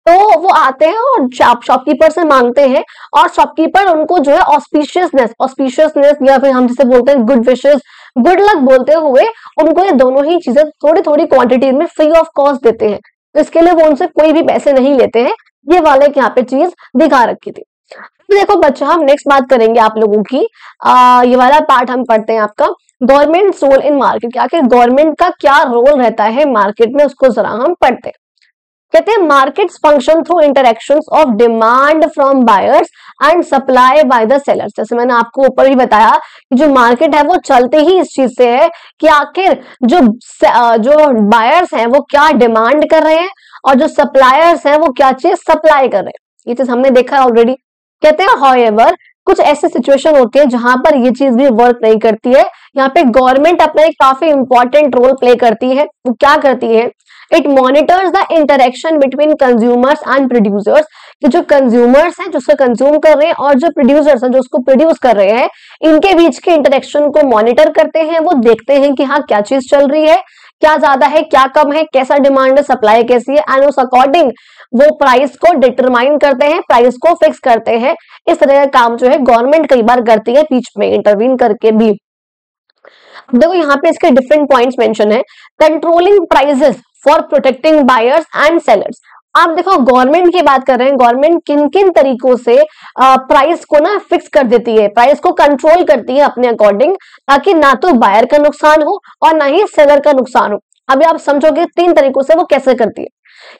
Speaker 1: तो वो आते हैं और शॉपकीपर से मांगते हैं, और शॉपकीपर उनको जो है ऑस्पिशियसनेस या फिर हम जिसे बोलते हैं गुड विशेस, गुड लक बोलते हुए उनको ये दोनों ही चीजें थोड़ी थोड़ी क्वांटिटी में फ्री ऑफ कॉस्ट देते हैं। तो इसके लिए वो उनसे कोई भी पैसे नहीं लेते हैं। ये वाले यहाँ पे चीज दिखा रखी थी। तो देखो बच्चों, हम नेक्स्ट बात करेंगे आप लोगों की, ये वाला पार्ट हम पढ़ते हैं आपका गवर्नमेंट रोल इन मार्केट। आखिर गवर्नमेंट का क्या रोल रहता है मार्केट में, उसको जरा हम पढ़ते हैं। कहते हैं markets function through interactions of demand from buyers and supply by the sellers. जैसे मैंने आपको ऊपर ही बताया कि जो मार्केट है वो चलते ही इस चीज से है कि आखिर जो बायर्स हैं वो क्या डिमांड कर रहे हैं और जो सप्लायर्स हैं वो क्या चीज सप्लाई कर रहे हैं। ये चीज हमने देखा ऑलरेडी। कहते हैं हाउएवर कुछ ऐसी सिचुएशन होती है जहां पर ये चीज भी वर्क नहीं करती है। यहाँ पे गवर्नमेंट अपना एक काफी इंपॉर्टेंट रोल प्ले करती है। वो क्या करती है, it monitors the interaction between consumers and producers, कि जो कंज्यूमर्स हैं जो उसको कंज्यूम कर रहे हैं और जो प्रोड्यूसर्स हैं जो उसको प्रोड्यूस कर रहे हैं, इनके बीच के इंटरेक्शन को मॉनिटर करते हैं। वो देखते हैं कि हाँ क्या चीज चल रही है, क्या ज्यादा है क्या कम है, कैसा डिमांड है, सप्लाई कैसी है, एंड उस अकॉर्डिंग वो प्राइस को डिटरमाइन करते हैं, प्राइस को फिक्स करते हैं। इस तरह का काम जो है गवर्नमेंट कई बार करती है बीच में इंटरवीन करके भी। देखो यहाँ पे इसके डिफरेंट पॉइंट्स मेंशन है। Controlling prices for protecting buyers and sellers. आप देखो गवर्नमेंट की बात कर रहे हैं, गवर्नमेंट किन किन तरीकों से प्राइस को ना फिक्स कर देती है, प्राइस को कंट्रोल करती है अपने अकॉर्डिंग, ताकि ना तो बायर का नुकसान हो और ना ही सेलर का नुकसान हो। अभी आप समझोगे 3 तरीकों से वो कैसे करती है।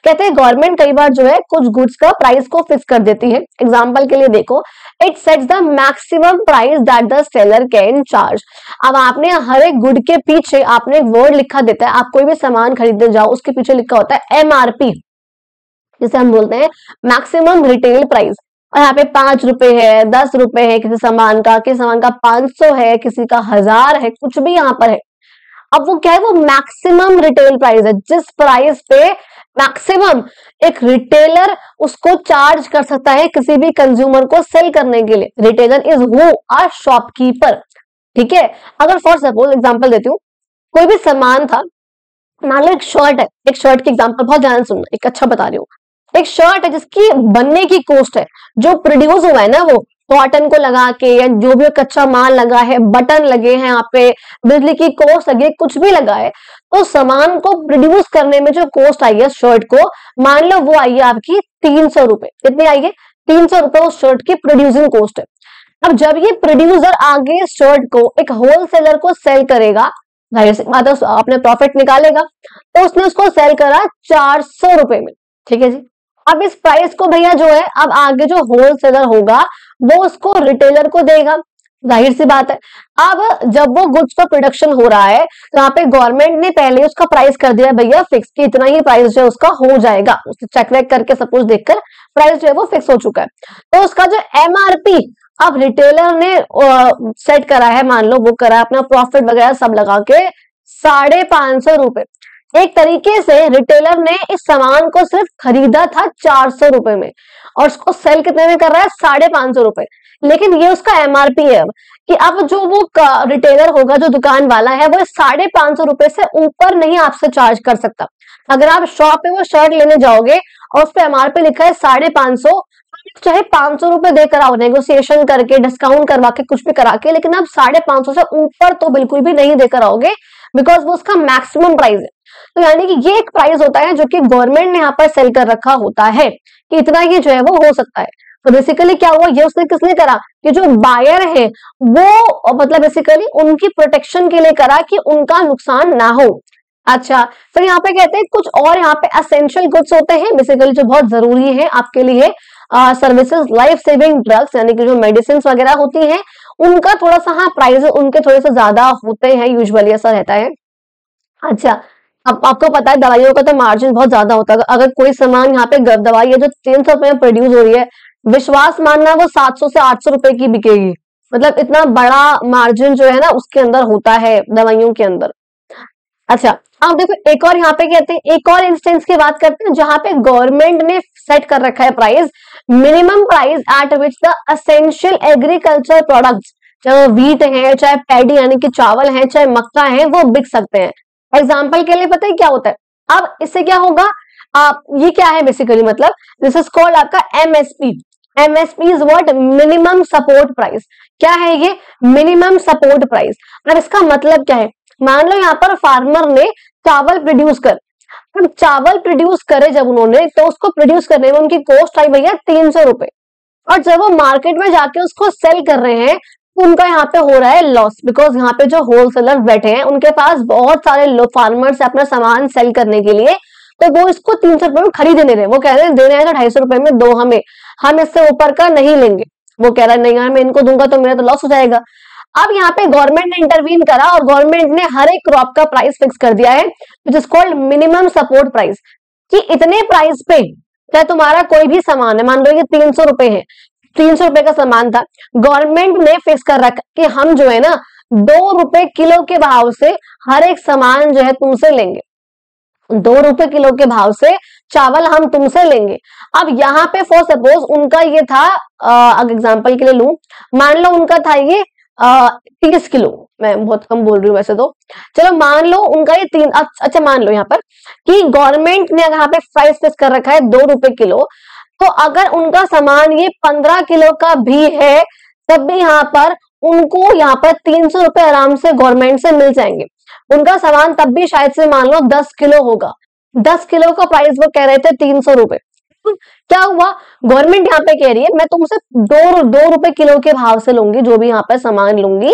Speaker 1: कहते हैं गवर्नमेंट कई बार जो है कुछ गुड्स का प्राइस को फिक्स कर देती है। एग्जांपल के लिए देखो, it sets the maximum price that the seller can charge. अब आपने हर एक गुड के पीछे आपने एक वर्ड लिखा देता है। आप कोई भी सामान खरीदने जाओ उसके पीछे लिखा होता है MRP, जिसे हम बोलते हैं मैक्सिमम रिटेल प्राइस। और यहाँ पे 5 रुपए है, 10 रुपए है किसी सामान का 500 है, किसी का 1000 है, कुछ भी यहाँ पर है। अब वो क्या है, वो मैक्सिमम रिटेल प्राइस है, जिस प्राइस पे मैक्सिमम एक रिटेलर उसको चार्ज कर सकता है किसी भी कंज्यूमर को सेल करने के लिए। Retailer is who, a shopkeeper. ठीक है, अगर फॉर सपोज एग्जांपल देती हूँ, कोई भी सामान था, मान लो एक शर्ट है, एक शर्ट की एग्जांपल बहुत ध्यान सुनना, एक अच्छा बता रही हूँ। एक शर्ट है जिसकी बनने की कॉस्ट है, जो प्रोड्यूस हुआ है ना, वो कॉटन को लगा के या जो भी कच्चा माल लगा है, बटन लगे हैं, यहाँ पे बिजली की कॉस्ट लगी है, कुछ भी लगा है, तो सामान को प्रोड्यूस करने में जो कॉस्ट आई है शर्ट को, मान लो वो आई है आपकी 300 रुपए। कितनी आई है? 300 रुपए उस शर्ट की प्रोड्यूसिंग कॉस्ट है। अब जब ये प्रोड्यूसर आगे शर्ट को एक होलसेलर को सेल करेगा, जाहिर सी बात है अपने प्रॉफिट निकालेगा, तो उसने उसको सेल करा 400 रुपए में। ठीक है जी। अब इस प्राइस को भैया जो है अब आगे जो होलसेलर होगा वो उसको रिटेलर को देगा, जाहिर सी बात है। अब जब वो गुड्स का प्रोडक्शन हो रहा है तो यहाँ पे गवर्नमेंट ने पहले उसका प्राइस कर दिया भैया फिक्स, कि इतना ही प्राइस जो है उसका हो जाएगा, उससे चेक वेक करके सपोज देखकर प्राइस जो है वो फिक्स हो चुका है। तो उसका जो MRP अब रिटेलर ने सेट करा है, मान लो वो करा है अपना प्रॉफिट वगैरह सब लगा के 550 रुपए। एक तरीके से रिटेलर ने इस सामान को सिर्फ खरीदा था 400 रुपए में और उसको सेल कितने में कर रहा है? 550 रुपए। लेकिन ये उसका MRP है अब, कि अब जो वो रिटेलर होगा, जो दुकान वाला है, वो 550 रुपए से ऊपर नहीं आपसे चार्ज कर सकता। अगर आप शॉप पे वो शर्ट लेने जाओगे और उस पर MRP लिखा है 550, चाहे 500 रुपए देकर आओ, नेगोशिएशन करके डिस्काउंट करवा के कुछ भी करा के, लेकिन आप 550 से ऊपर तो बिल्कुल भी नहीं देकर आओगे, बिकॉज वो उसका मैक्सिमम प्राइस है। तो यानी कि ये एक प्राइस होता है जो कि गवर्नमेंट ने यहाँ पर सेल कर रखा होता है कि इतना ये जो है वो हो सकता है। तो बेसिकली क्या हुआ, ये उसने किसने करा कि जो बायर है वो मतलब बेसिकली उनकी प्रोटेक्शन के लिए करा कि उनका नुकसान ना हो। अच्छा, फिर यहाँ पे कहते हैं कुछ और यहाँ पे एसेंशियल गुड्स होते हैं बेसिकली जो बहुत जरूरी है आपके लिए, सर्विसेज लाइफ सेविंग ड्रग्स यानी कि जो मेडिसिन वगैरह होती हैं उनका थोड़ा सा हाँ प्राइस उनके थोड़े से ज्यादा होते हैं, यूजुअली ऐसा रहता है। अच्छा, अब आपको पता है दवाइयों का तो मार्जिन बहुत ज्यादा होता है। अगर कोई सामान यहाँ पे दवाई है जो 300 रुपए में प्रोड्यूस हो रही है, विश्वास मानना वो 700 से 800 रुपए की बिकेगी। मतलब इतना बड़ा मार्जिन जो है ना उसके अंदर होता है दवाइयों के अंदर। अच्छा, अब देखो एक और यहाँ पे कहते हैं, एक और इंस्टेंस की बात करते हैं जहां पे गवर्नमेंट ने सेट कर रखा है price, minimum price at which the essential agriculture products, चाहे व्हीट है, चाहे पैडी यानी कि चावल है, चाहे मक्का है, वो बिक सकते हैं। एग्जाम्पल के लिए पता है क्या होता है, अब इससे क्या होगा, आप ये क्या है बेसिकली मतलब दिस इज कॉल्ड आपका MSP. MSP is what, minimum support price. क्या है ये, मिनिमम सपोर्ट प्राइस। अब इसका मतलब क्या है, मान लो यहाँ पर फार्मर ने चावल प्रोड्यूस कर, चावल प्रोड्यूस करे जब उन्होंने, तो उसको प्रोड्यूस करने में उनकी कॉस्ट आई भैया 300 रुपए, और जब वो मार्केट में जाके उसको सेल कर रहे हैं तो उनका यहाँ पे हो रहा है लॉस, बिकॉज यहाँ पे जो होलसेलर बैठे हैं उनके पास बहुत सारे फार्मर्स अपना सामान सेल करने के लिए, तो वो इसको 300 रुपए में खरीद नहीं रहे। वो कह रहे हैं देने आए तो 250 रुपए में दो हमें, हम इससे ऊपर का नहीं लेंगे। वो कह रहा है नहीं यार मैं इनको दूंगा तो मेरा तो लॉस हो जाएगा। अब यहाँ पे गवर्नमेंट ने इंटरवीन करा और गवर्नमेंट ने हर एक क्रॉप का प्राइस फिक्स कर दिया है, which is called minimum support price, कि इतने प्राइस पे चाहे तुम्हारा कोई भी सामान है, मान लो ये 300 रुपए है, 300 रुपए का सामान था, गवर्नमेंट ने फिक्स कर रखा कि हम जो है ना 2 रुपए किलो के भाव से हर एक सामान जो है तुमसे लेंगे, 2 रुपए किलो के भाव से चावल हम तुमसे लेंगे। अब यहाँ पे फॉर सपोज उनका ये था, अगर एग्जाम्पल के लिए लूं, मान लो उनका था ये 30 किलो, मैं बहुत कम बोल रही हूँ वैसे तो, चलो मान लो उनका ये अच्छा मान लो यहाँ पर कि गवर्नमेंट ने यहाँ पे प्राइस फिक्स कर रखा है 2 रुपए किलो, तो अगर उनका सामान ये 15 किलो का भी है तब भी यहाँ पर उनको यहाँ पर 300 रुपए आराम से गवर्नमेंट से मिल जाएंगे। उनका सामान तब भी शायद से मान लो 10 किलो होगा, 10 किलो का प्राइस वो कह रहे थे 300 रुपए। क्या हुआ, गवर्नमेंट यहाँ पे कह रही है मैं तुमसे 2 रुपए किलो के भाव से लूंगी, जो भी यहाँ पे सामान लूंगी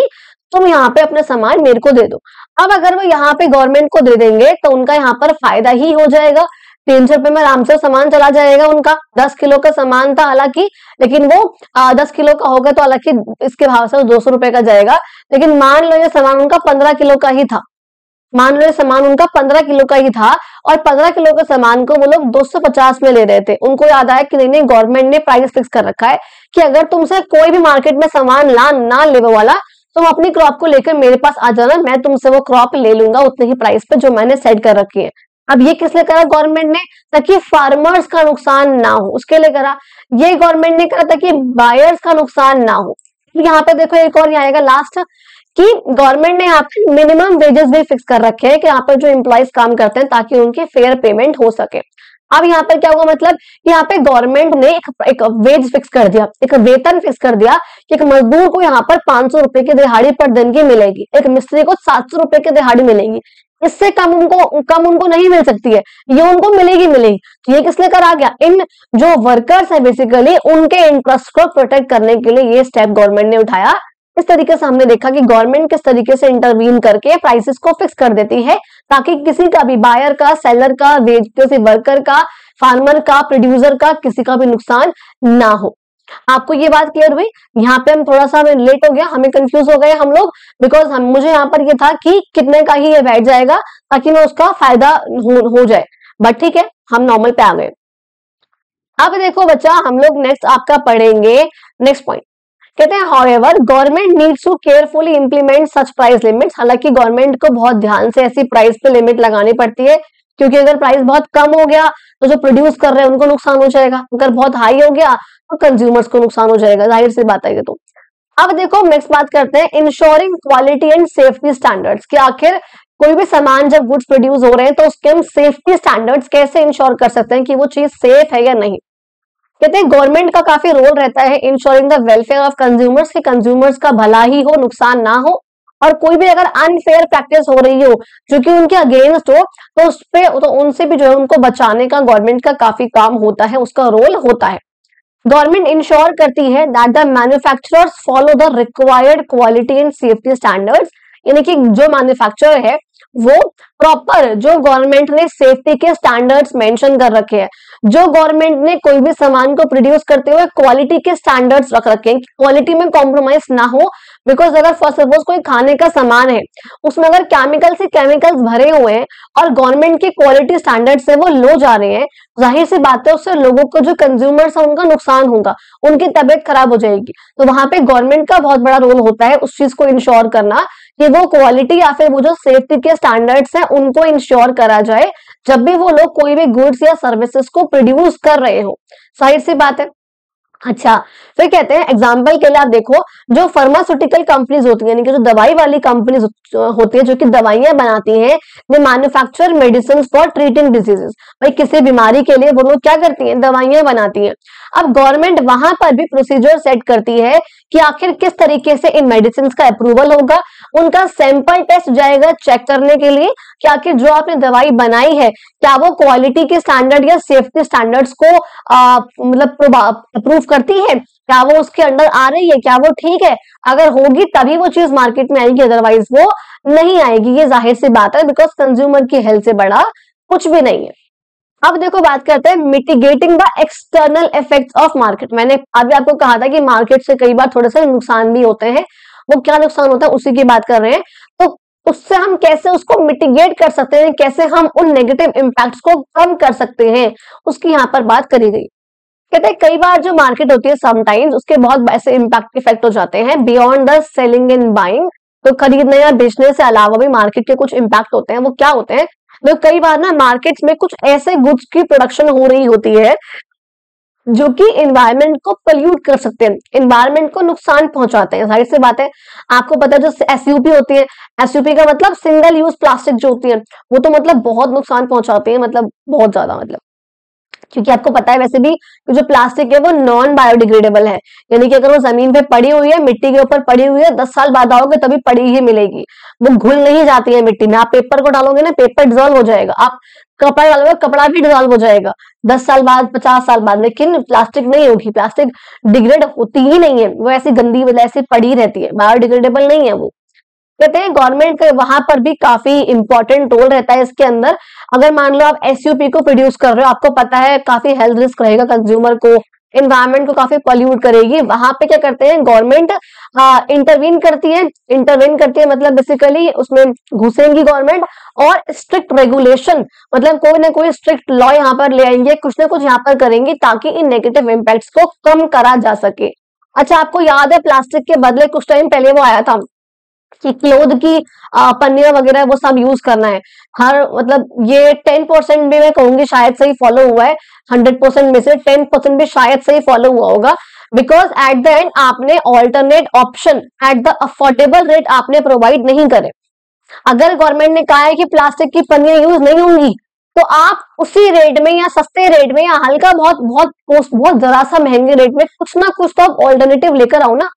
Speaker 1: तुम यहाँ पे अपना सामान मेरे को दे दो। अब अगर वो यहाँ पे गवर्नमेंट को दे देंगे तो उनका यहाँ पर फायदा ही हो जाएगा, 300 रुपए में आराम से सामान चला जाएगा उनका। 10 किलो का सामान था हालांकि, लेकिन वो 10 किलो का होगा तो हालांकि इसके भाव से 200 रुपए का जाएगा, लेकिन मान लो ये सामान उनका 15 किलो का ही था, मान लो ये सामान उनका 15 किलो का ही था और 15 किलो के सामान को वो लोग 250 में ले रहे थे। उनको याद आया कि नहीं गवर्नमेंट ने प्राइस फिक्स कर रखा है कि अगर तुमसे कोई भी मार्केट में सामान ना ले वाला, तुम अपनी क्रॉप को लेकर मेरे पास आ जाना, मैं तुमसे वो क्रॉप ले लूंगा उतने ही प्राइस पे जो मैंने सेट कर रखी है। अब ये किस लिए करा गवर्नमेंट ने, ताकि फार्मर्स का नुकसान ना हो, उसके लिए करा। ये गवर्नमेंट ने करा ताकि बायर्स का नुकसान ना हो। यहाँ पे देखो एक और आएगा लास्ट, कि गवर्नमेंट ने यहाँ पे मिनिमम वेजेस भी फिक्स कर रखे हैं कि यहाँ पर जो एम्प्लॉइज काम करते हैं ताकि उनकी फेयर पेमेंट हो सके। अब यहाँ पर क्या होगा, मतलब यहाँ पे गवर्नमेंट ने एक वेज फिक्स कर दिया, एक वेतन फिक्स कर दिया कि एक मजदूर को यहाँ पर 500 रुपए की दिहाड़ी पर दिन की मिलेगी, एक मिस्त्री को 700 रुपए की दिहाड़ी मिलेगी, इससे कम उनको नहीं मिल सकती है, ये उनको मिलेगी। तो ये किस लिए करा गया, इन जो वर्कर्स है बेसिकली उनके इंटरेस्ट को प्रोटेक्ट करने के लिए ये स्टेप गवर्नमेंट ने उठाया। इस तरीके से हमने देखा कि गवर्नमेंट किस तरीके से इंटरवीन करके प्राइसेस को फिक्स कर देती है ताकि किसी का भी, बायर का, सेलर का, किसी वर्कर का, फार्मर का, प्रोड्यूसर का, किसी का भी नुकसान ना हो। आपको ये बात क्लियर हुई? यहाँ पे हम थोड़ा सा लेट हो गया, हमें कंफ्यूज हो गए हम लोग, बिकॉज मुझे यहाँ पर ये था कि कितने का ही ये बैठ जाएगा ताकि मैं उसका फायदा हो जाए, बट ठीक है हम नॉर्मल पे आ गए। अब देखो बच्चा, हम लोग नेक्स्ट आपका पढ़ेंगे नेक्स्ट पॉइंट। कहते हैं however government needs to carefully implement such price limits. हालांकि गवर्नमेंट को बहुत ध्यान से ऐसी प्राइस पे लिमिट लगानी पड़ती है, क्योंकि अगर प्राइस बहुत कम हो गया तो जो प्रोड्यूस कर रहे हैं उनको नुकसान हो जाएगा, अगर बहुत हाई हो गया तो कंज्यूमर्स को नुकसान हो जाएगा, जाहिर सी बात है ये तो। अब देखो नेक्स्ट बात करते हैं ensuring quality and safety standards, कि आखिर कोई भी सामान जब गुड्स प्रोड्यूस हो रहे हैं तो उसके हम सेफ्टी स्टैंडर्ड्स कैसे इंश्योर कर सकते हैं कि वो चीज सेफ है या नहीं। कहते हैं गवर्नमेंट का काफी रोल रहता है ensuring the welfare of consumers, कि कंज्यूमर्स का भला ही हो, नुकसान ना हो, और कोई भी अगर अनफेयर प्रैक्टिस हो रही हो जो कि उनके अगेंस्ट हो, तो उस पे तो उनसे भी जो है उनको बचाने का गवर्नमेंट का काफी काम होता है, उसका रोल होता है। गवर्नमेंट इंश्योर करती है that the manufacturers follow the required quality and safety standards, यानी कि जो मैन्युफैक्चरर है वो प्रॉपर जो गवर्नमेंट ने सेफ्टी के स्टैंडर्ड्स मेंशन कर रखे हैं, जो गवर्नमेंट ने कोई भी सामान को प्रोड्यूस करते हुए क्वालिटी के स्टैंडर्ड्स रख रखे हैं, क्वालिटी में कॉम्प्रोमाइज ना हो। बिकॉज अगर फर्स्ट सपोज कोई खाने का सामान है, उसमें अगर केमिकल से केमिकल्स भरे हुए हैं और गवर्नमेंट के क्वालिटी स्टैंडर्ड से वो लो जा रहे हैं, जाहिर सी बात है उससे लोगों को जो कंज्यूमर्स है उनका नुकसान होगा, उनकी तबीयत खराब हो जाएगी। तो वहां पे गवर्नमेंट का बहुत बड़ा रोल होता है उस चीज को इंश्योर करना कि वो क्वालिटी या फिर वो जो सेफ्टी के स्टैंडर्ड्स हैं उनको इंश्योर करा जाए जब भी वो लोग कोई भी गुड्स या सर्विसेज को प्रोड्यूस कर रहे हो। जाहिर सी बात है। अच्छा, फिर कहते हैं एग्जाम्पल के लिए आप देखो, जो फार्मास्यूटिकल कंपनीज होती है, यानी कि जो दवाई वाली कंपनीज होती है जो कि दवाइयां बनाती हैं, they manufacture medicine for treating diseases. भाई किसी बीमारी के लिए वो लोग क्या करती हैं, दवाइयां बनाती हैं। अब गवर्नमेंट वहां पर भी प्रोसीजर सेट करती है कि आखिर किस तरीके से इन मेडिसिन का अप्रूवल होगा, उनका सैंपल टेस्ट जाएगा चेक करने के लिए कि आखिर जो आपने दवाई बनाई है क्या वो क्वालिटी के स्टैंडर्ड या सेफ्टी स्टैंडर्ड्स को मतलब अप्रूव करती है, क्या वो उसके अंडर आ रही है, क्या वो ठीक है। अगर होगी तभी वो चीज मार्केट में आएगी, अदरवाइज वो नहीं आएगी। ये जाहिर सी बात है, बिकॉज कंज्यूमर की हेल्थ से बड़ा कुछ भी नहीं है। अब देखो बात करते हैं mitigating the external effects of market. मैंने अभी आपको कहा था कि मार्केट से कई बार थोड़े से नुकसान भी होते हैं, वो क्या नुकसान होता है उसी की बात कर रहे हैं। तो उससे हम कैसे उसको मिटिगेट कर सकते हैं, कैसे हम उन नेगेटिव इंपैक्ट्स को कम कर सकते हैं, उसकी यहाँ पर बात करी गई। कहते हैं कई बार जो मार्केट होती है समटाइम्स उसके बहुत ऐसे इम्पैक्ट इफेक्ट हो जाते हैं beyond the selling and buying. तो खरीदने या बेचने से अलावा भी मार्केट के कुछ इम्पैक्ट होते हैं। वो क्या होते हैं, तो कई बार ना मार्केट्स में कुछ ऐसे गुड्स की प्रोडक्शन हो रही होती है जो कि एनवायरनमेंट को पोल्यूट कर सकते हैं, एनवायरनमेंट को नुकसान पहुंचाते हैं। जाहिर सी बात है, आपको पता है जो एसयूपी होती है, एसयूपी का मतलब सिंगल यूज प्लास्टिक जो होती है, वो तो मतलब बहुत नुकसान पहुंचाती है, मतलब बहुत ज्यादा, मतलब क्योंकि आपको पता है वैसे भी कि जो प्लास्टिक है वो नॉन बायोडिग्रेडेबल है, यानी कि अगर वो जमीन पे पड़ी हुई है, मिट्टी के ऊपर पड़ी हुई है, 10 साल बाद आओगे तभी पड़ी ही मिलेगी, वो घुल नहीं जाती है मिट्टी में। आप पेपर को डालोगे ना, पेपर डिजोल्व हो जाएगा, आप कपड़ा डालोगे कपड़ा भी डिजोल्व हो जाएगा 10 साल बाद, 50 साल बाद। लेकिन प्लास्टिक नहीं होगी, प्लास्टिक डिग्रेड होती ही नहीं है, वो ऐसी गंदी ऐसी पड़ी रहती है, बायोडिग्रेडेबल नहीं है वो। कहते हैं गवर्नमेंट का वहां पर भी काफी इंपॉर्टेंट रोल रहता है इसके अंदर। अगर मान लो आप एसयूपी को प्रोड्यूस कर रहे हो, आपको पता है काफी हेल्थ रिस्क रहेगा कंज्यूमर को, एनवायरनमेंट को काफी पॉल्यूट करेगी, वहां पे क्या करते हैं गवर्नमेंट इंटरवीन करती है। इंटरवीन करती है मतलब बेसिकली उसमें घुसेंगी गवर्नमेंट और स्ट्रिक्ट रेगुलेशन, मतलब कोई ना कोई स्ट्रिक्ट लॉ यहाँ पर ले आएंगे, कुछ ना कुछ यहाँ पर करेंगे ताकि इन नेगेटिव इम्पैक्ट्स को कम करा जा सके। अच्छा, आपको याद है प्लास्टिक के बदले कुछ टाइम पहले वो आया था कि क्लोथ की पन्नियां वगैरह वो सब यूज करना है। हर मतलब ये 10% भी मैं कहूंगी शायद सही फॉलो हुआ है, 100% में से 10% भी शायद सही फॉलो हुआ होगा। बिकॉज एट द एंड आपने alternate option at the affordable rate आपने प्रोवाइड नहीं करे। अगर गवर्नमेंट ने कहा है कि प्लास्टिक की पन्नियां यूज नहीं होंगी, तो आप उसी रेट में या सस्ते रेट में या हल्का बहुत बहुत जरा सा महंगे रेट में कुछ ना कुछ तो आप ऑल्टरनेटिव लेकर आओ ना।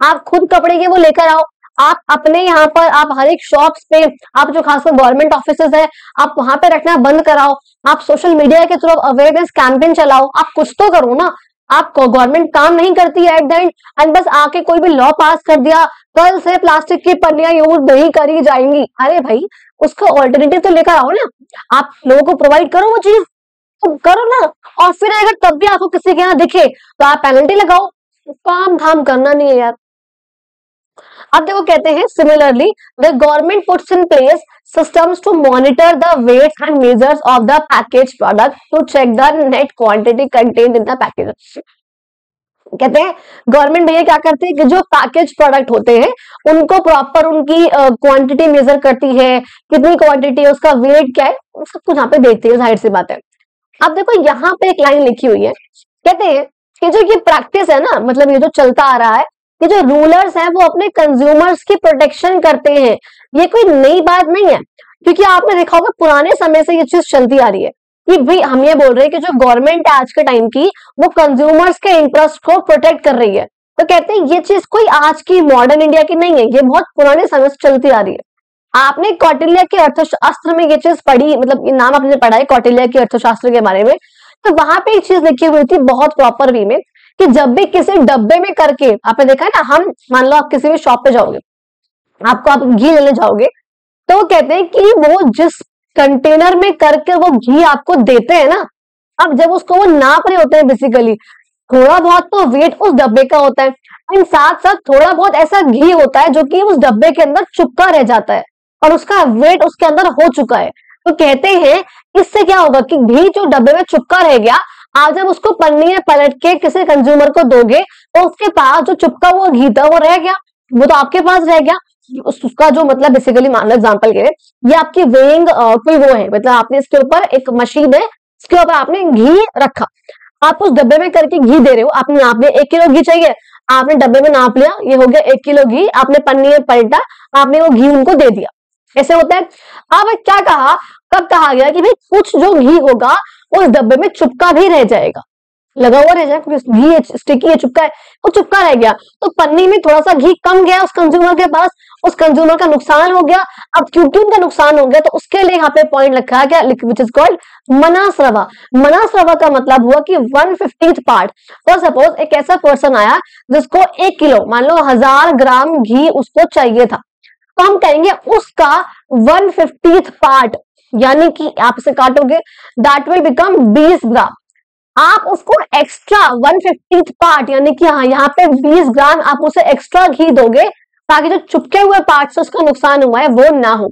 Speaker 1: आप खुद कपड़े के वो लेकर आओ, आप अपने यहाँ पर आप हर एक शॉप्स पे, आप जो खासकर गवर्नमेंट ऑफिसेज है आप वहां पे रखना बंद कराओ, आप सोशल मीडिया के थ्रू अवेयरनेस कैंपेन चलाओ, आप कुछ तो करो ना। आप गवर्नमेंट काम नहीं करती है एट द एंड, एंड बस आके कोई भी लॉ पास कर दिया कल से प्लास्टिक की पन्नियां यूज नहीं करी जाएंगी। अरे भाई उसका ऑल्टरनेटिव तो लेकर आओ ना, आप लोगों को प्रोवाइड करो वो चीज, तो करो ना। और फिर अगर तब भी आपको किसी के यहाँ दिखे तो आप पेनल्टी लगाओ, काम धाम करना नहीं है यार। अब देखो कहते हैं similarly the government puts in place systems to monitor the weights and measures of the packaged product to check the net quantity contained in the package। कहते हैं गवर्नमेंट भैया क्या करती है कि जो पैकेज प्रोडक्ट होते हैं उनको प्रॉपर उनकी क्वांटिटी मेजर करती है, कितनी क्वांटिटी है, उसका वेट क्या है, सब कुछ यहाँ पे देखती है, जाहिर सी बात है। अब देखो यहाँ पे एक लाइन लिखी हुई है, कहते हैं कि जो ये प्रैक्टिस है ना, मतलब ये जो चलता आ रहा है, ये जो रूलर्स हैं वो अपने कंज्यूमर्स की प्रोटेक्शन करते हैं, ये कोई नई बात नहीं है। क्योंकि आपने देखा होगा पुराने समय से ये चीज चलती आ रही है कि भाई हम ये बोल रहे हैं कि जो गवर्नमेंट है आज के टाइम की वो कंज्यूमर्स के इंटरेस्ट को प्रोटेक्ट कर रही है। तो कहते हैं ये चीज कोई आज की मॉडर्न इंडिया की नहीं है, ये बहुत पुराने समय से चलती आ रही है। आपने कौटिल्य के अर्थशास्त्र में ये चीज पढ़ी, मतलब ये नाम आपने पढ़ा है कौटिल्य के अर्थशास्त्र के बारे में, तो वहां पे एक चीज लिखी हुई थी बहुत प्रॉपर वे में कि जब भी किसी डब्बे में करके, आपने देखा है ना, हम मान लो आप किसी भी शॉप पे जाओगे, आप घी लेने जाओगे, तो कहते हैं कि वो जिस कंटेनर में करके वो घी आपको देते हैं ना, अब जब उसको वो नाप रहे होते हैं बेसिकली, थोड़ा बहुत तो वेट उस डब्बे का होता है, एंड साथ साथ थोड़ा बहुत ऐसा घी होता है जो कि उस डब्बे के अंदर चुपका रह जाता है और उसका वेट उसके अंदर हो चुका है। तो कहते हैं इससे क्या होगा कि घी जो डब्बे में चुपका रह गया, आप जब उसको पन्नी में पलट के किसी कंज्यूमर को दोगे तो उसके पास जो चुपका हुआ घी था वो रह गया, वो तो आपके पास रह गया। उसका जो मतलब बेसिकली मान लो एग्जाम्पल के लिए, ये आपकी वेइंग कोई वो है, मतलब आपने इसके ऊपर एक मशीन है, इसके ऊपर आपने घी रखा, आप उस डब्बे में करके घी दे रहे हो, आपने नाप लिया 1 किलो घी चाहिए, आपने डब्बे में नाप लिया, ये हो गया 1 किलो घी, आपने पन्नी में पलटा, आपने वो घी उनको दे दिया, ऐसे होता है। अब क्या कहा, कब कहा गया कि भाई कुछ जो घी होगा उस डब्बे में चुपका भी रह जाएगा, लगा हुआ रह जाएगा, घी स्टिकी है, चुपका है, वो चुपका रह गया, तो पन्नी में थोड़ा सा घी कम गया उस कंज्यूमर के पास, उस कंज्यूमर का नुकसान हो गया। अब क्योंकि उनका नुकसान हो गया तो उसके लिए यहाँ पे पॉइंट रखा गया विच इज कॉल्ड मनास्रवा। मनास्रवा का मतलब हुआ कि 1/50 पार्ट, फॉर सपोज एक ऐसा पर्सन आया जिसको 1 किलो, मान लो 1000 ग्राम घी उसको चाहिए था, तो हम कहेंगे उसका 1/50 पार्ट, यानी कि आप इसे काटोगे, दैट विल बिकम 20 ग्राम। आप उसको एक्स्ट्रा 1/50 पार्ट, यानी कि हाँ यहाँ पे 20 ग्राम आप उसे एक्स्ट्रा घी दोगे ताकि जो चुपके हुए पार्ट से उसका नुकसान हुआ है वो ना हो।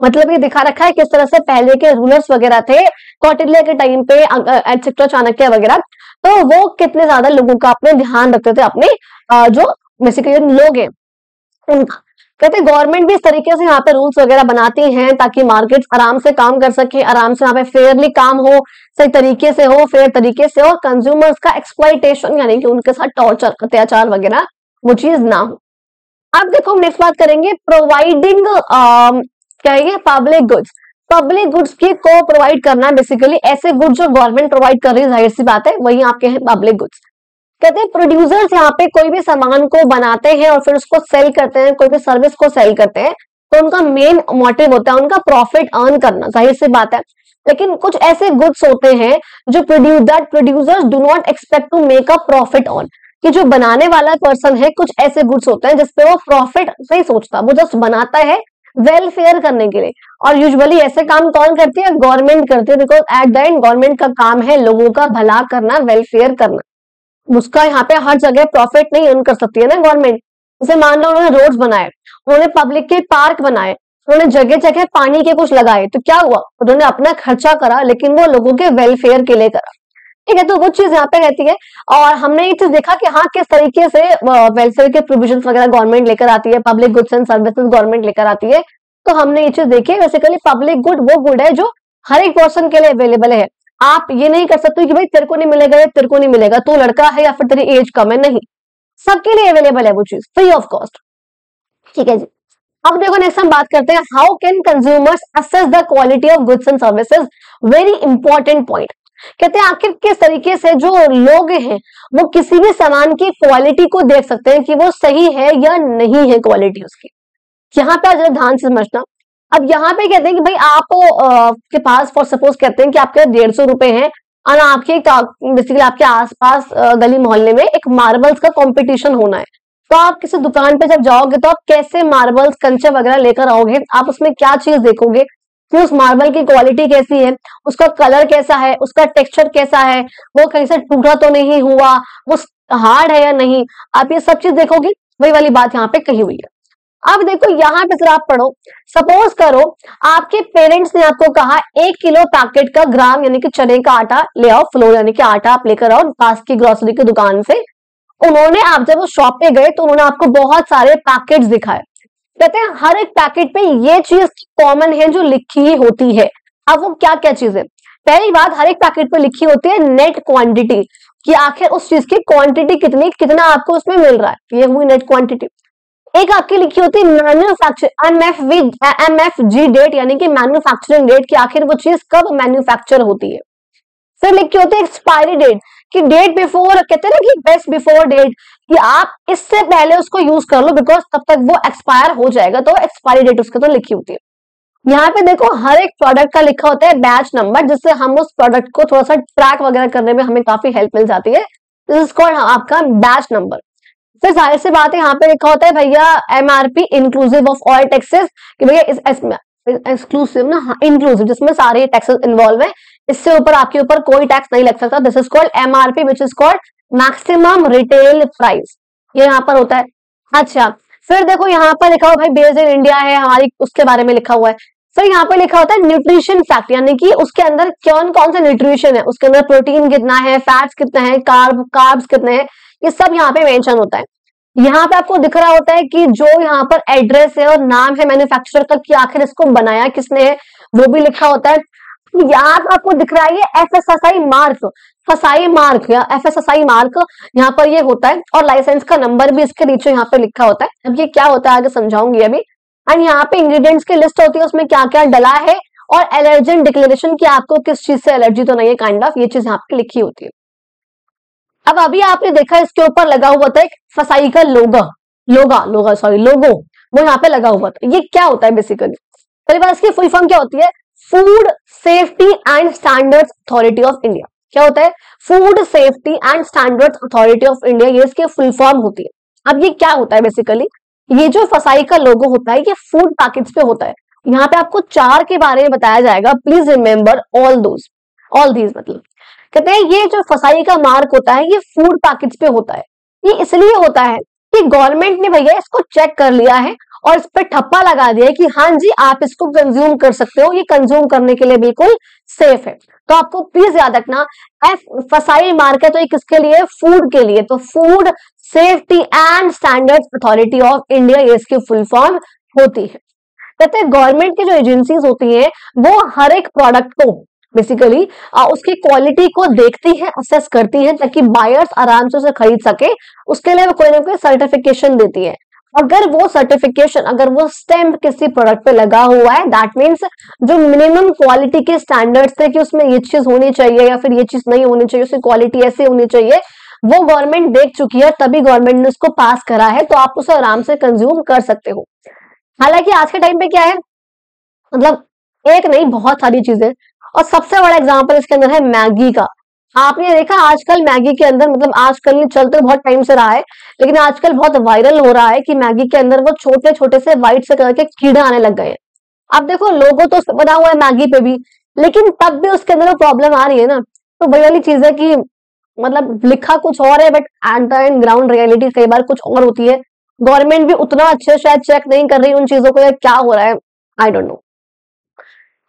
Speaker 1: मतलब ये दिखा रखा है किस तरह से पहले के रूलर्स वगैरह थे कौटिल्य के टाइम पे, एटसेट्रा, चाणक्य वगैरह, तो वो कितने ज्यादा लोगों का अपने ध्यान रखते थे, अपने जो बेसिकली लोग हैं उनका। कहते गवर्नमेंट भी इस तरीके से यहाँ पे रूल्स वगैरह बनाती हैं ताकि मार्केट आराम से काम कर सके, आराम से यहाँ पे फेयरली काम हो, सही तरीके से हो, फेयर तरीके से हो, कंज्यूमर्स का एक्सप्लॉइटेशन यानी कि उनके साथ टॉर्चर, अत्याचार वगैरह वो चीज ना हो। अब देखो हम नेक्स्ट बात करेंगे प्रोवाइडिंग क्या है, पब्लिक गुड्स। पब्लिक गुड्स की को प्रोवाइड करना, बेसिकली ऐसे गुड्स जो गवर्नमेंट प्रोवाइड कर रही है, जाहिर सी बात है वही आपके हैं पब्लिक गुड्स। कहते हैं प्रोड्यूसर्स यहाँ पे कोई भी सामान को बनाते हैं और फिर उसको सेल करते हैं, कोई भी सर्विस को सेल करते हैं, तो उनका मेन मोटिव होता है उनका प्रॉफिट अर्न करना, जाहिर सी बात है। लेकिन कुछ ऐसे गुड्स होते हैं जो producers do not expect to make a profit on, कि जो बनाने वाला पर्सन है, कुछ ऐसे गुड्स होते हैं जिसपे वो प्रॉफिट नहीं सोचता, वो जस्ट बनाता है वेलफेयर करने के लिए। और यूजुअली ऐसे काम कौन करती है, गवर्नमेंट करती है, because at the end government का काम है लोगों का भला करना, वेलफेयर करना। उसका यहाँ पे हर जगह प्रॉफिट नहीं अर्न कर सकती है ना गवर्नमेंट। जैसे मान लो उन्होंने रोड्स बनाए, उन्होंने पब्लिक के पार्क बनाए, उन्होंने जगह जगह पानी के कुछ लगाए, तो क्या हुआ, उन्होंने अपना खर्चा करा लेकिन वो लोगों के वेलफेयर के लिए करा, ठीक है। तो वो चीज यहाँ पे रहती है। और हमने ये चीज देखा कि हाँ किस तरीके से वेलफेयर के प्रोविजन वगैरह गवर्नमेंट लेकर आती है, public goods and services government लेकर आती है। तो हमने ये चीज देखी है, बेसिकली पब्लिक गुड वो गुड है जो हर एक पर्सन के लिए अवेलेबल है। आप ये नहीं कर सकते कि भाई तेरे को नहीं मिलेगा या तेरे को नहीं मिलेगा, तू लड़का है या फिर तेरी एज कम है, नहीं, सबके लिए अवेलेबल है वो चीज, फ्री ऑफ कॉस्ट, ठीक है जी। अब देखो नेक्स्ट हम बात करते हैं how can consumers assess the quality of goods and services. Very important point. कहते हैं आखिर किस तरीके से जो लोग हैं वो किसी भी सामान की क्वालिटी को देख सकते हैं कि वो सही है या नहीं है क्वालिटी उसकी। यहाँ पे जरा ध्यान से समझना। अब यहाँ पे कहते हैं कि भाई आप के पास फॉर सपोज कहते हैं कि आपके 150 रुपए हैं और आपके बेसिकली आपके आसपास गली मोहल्ले में एक मार्बल्स का कंपटीशन होना है, तो आप किसी दुकान पे जब जाओगे तो आप कैसे मार्बल्स, कंचे वगैरह लेकर आओगे, आप उसमें क्या चीज देखोगे कि उस मार्बल की क्वालिटी कैसी है, उसका कलर कैसा है, उसका टेक्सचर कैसा है, वो कहीं से टूटा तो नहीं हुआ, वो हार्ड है या नहीं, आप ये सब चीज देखोगे। वही वाली बात यहाँ पे कही हुई है। अब देखो यहाँ पे जरा आप पढ़ो, सपोज करो आपके पेरेंट्स ने आपको कहा 1 किलो पैकेट का ग्राम यानी कि चने का आटा ले आओ, फ्लोर यानी कि आटा आप लेकर आओ पास की ग्रोसरी की दुकान से। उन्होंने, आप जब उस शॉप पे गए तो उन्होंने आपको बहुत सारे पैकेट्स दिखाए। कहते हैं हर एक पैकेट पे ये चीज कॉमन है जो लिखी होती है। अब वो क्या क्या चीज है, पहली बात हर एक पैकेट पे लिखी होती है नेट क्वांटिटी, कि आखिर उस चीज की क्वांटिटी कितनी, कितना आपको उसमें मिल रहा है, ये हुई नेट क्वांटिटी। एक आपकी लिखी होती है मैन्युफैक्चर MFG डेट यानी कि मैन्युफैक्चरिंग डेट, कि आखिर वो चीज कब मैन्युफैक्चर होती है। फिर लिखी होती है एक्सपायरी डेट, कि डेट बिफोर, कहते हैं ना कि बेस्ट बिफोर डेट, कि आप इससे पहले उसको यूज कर लो बिकॉज तब तक वो एक्सपायर हो जाएगा, तो एक्सपायरी डेट उसके तो लिखी होती है। यहाँ पे देखो हर एक प्रोडक्ट का लिखा होता है बैच नंबर, जिससे हम उस प्रोडक्ट को थोड़ा सा ट्रैक वगैरह करने में हमें काफी हेल्प मिल जाती है। दिस इज कॉल्ड आपका बैच नंबर। फिर जाहिर सी बात है यहाँ पे लिखा होता है भैया MRP inclusive of all taxes, कि भैया इस एक्सक्लूसिव ना, हाँ इंक्लूसिव, जिसमें सारे टैक्सेस इन्वॉल्व है, इससे ऊपर आपके ऊपर कोई टैक्स नहीं लग सकता। This is called MRP which is called maximum retail price, ये यहाँ पर होता है। अच्छा फिर देखो यहाँ पर लिखा हुआ भाई बेस्ड इन इंडिया है हमारी, उसके बारे में लिखा हुआ है। फिर यहाँ पे लिखा होता है न्यूट्रिशन फैक्ट, यानी कि उसके अंदर कौन कौन सा न्यूट्रिशन है, उसके अंदर प्रोटीन कितना है, फैट्स कितना है, कार्ब्स कितने हैं, ये सब यहाँ पे मेंशन होता है। यहाँ पे आपको दिख रहा होता है कि जो यहाँ पर एड्रेस है और नाम है मैन्युफैक्चरर का, कि आखिर इसको बनाया किसने है, वो भी लिखा होता है। यहाँ पे आपको दिख रहा है ये एफएसएसआई मार्क, फसाई मार्क या एफएसएसआई मार्क यहाँ पर ये होता है, और लाइसेंस का नंबर भी इसके नीचे यहाँ पे लिखा होता है। अब ये क्या होता है आगे समझाऊंगी अभी। एंड यहाँ पे इंग्रेडिएंट्स की लिस्ट होती है, उसमें क्या क्या डला है, और एलर्जन डिक्लेरेशन की आपको किस चीज से एलर्जी तो नहीं है, काइंड ऑफ ये चीज यहाँ पे लिखी होती है। अब अभी आपने देखा इसके ऊपर लगा हुआ था एक फसाई का लोगो, वो यहाँ पे लगा हुआ था। ये क्या होता है बेसिकली, पहली बात इसकी फुल फॉर्म क्या होती है, food safety and standards authority of India. क्या होता है, food safety and standards authority of India, ये इसकी फुल फॉर्म होती है। अब ये क्या होता है बेसिकली, ये जो फसाई का लोगो होता है ये फूड पैकेट्स पे होता है। यहाँ पे आपको 4 के बारे में बताया जाएगा, प्लीज रिमेंबर ऑल दीज, मतलब कहते हैं ये जो फसाई का मार्क होता है ये फूड पैकेट्स पे होता है। ये इसलिए होता है कि गवर्नमेंट ने भैया इसको चेक कर लिया है और इस पे ठप्पा लगा दिया है कि हाँ जी आप इसको कंज्यूम कर सकते हो, ये कंज्यूम करने के लिए बिल्कुल सेफ है। तो आपको प्लीज याद रखना फसाई मार्क है तो ये किसके लिए, फूड के लिए। तो food safety and standards authority of India, ये इसकी फुल फॉर्म होती है। कहते हैं गवर्नमेंट की जो एजेंसीज होती है वो हर एक प्रोडक्ट को बेसिकली उसकी क्वालिटी को देखती है, असेस करती है, ताकि बायर्स आराम से उसे खरीद सके। उसके लिए वो कोई ना कोई सर्टिफिकेशन देती है। अगर वो सर्टिफिकेशन, अगर वो स्टैम्प किसी प्रोडक्ट पे लगा हुआ है, दैट मीन्स जो मिनिमम क्वालिटी के स्टैंडर्ड्स थे कि उसमें ये चीज होनी चाहिए या फिर ये चीज नहीं होनी चाहिए, उसकी क्वालिटी ऐसी होनी चाहिए, वो गवर्नमेंट देख चुकी है, तभी गवर्नमेंट ने उसको पास करा है, तो आप उसे आराम से कंज्यूम कर सकते हो। हालांकि आज के टाइम पे क्या है, मतलब एक नहीं बहुत सारी चीजें, और सबसे बड़ा एग्जांपल इसके अंदर है मैगी का। आपने देखा आजकल मैगी के अंदर, मतलब आजकल नहीं, चलते बहुत टाइम से रहा है, लेकिन आजकल बहुत वायरल हो रहा है कि मैगी के अंदर वो छोटे छोटे से व्हाइट से कलर के कीड़े आने लग गए हैं। अब देखो लोगो तो बना हुआ है मैगी पे भी, लेकिन तब भी उसके अंदर प्रॉब्लम आ रही है ना। तो वही वाली चीज है कि मतलब लिखा कुछ और है but at the end ground reality कई बार कुछ और होती है। गवर्नमेंट भी उतना अच्छे शायद चेक नहीं कर रही उन चीजों को, या क्या हो रहा है आई डोंट नो।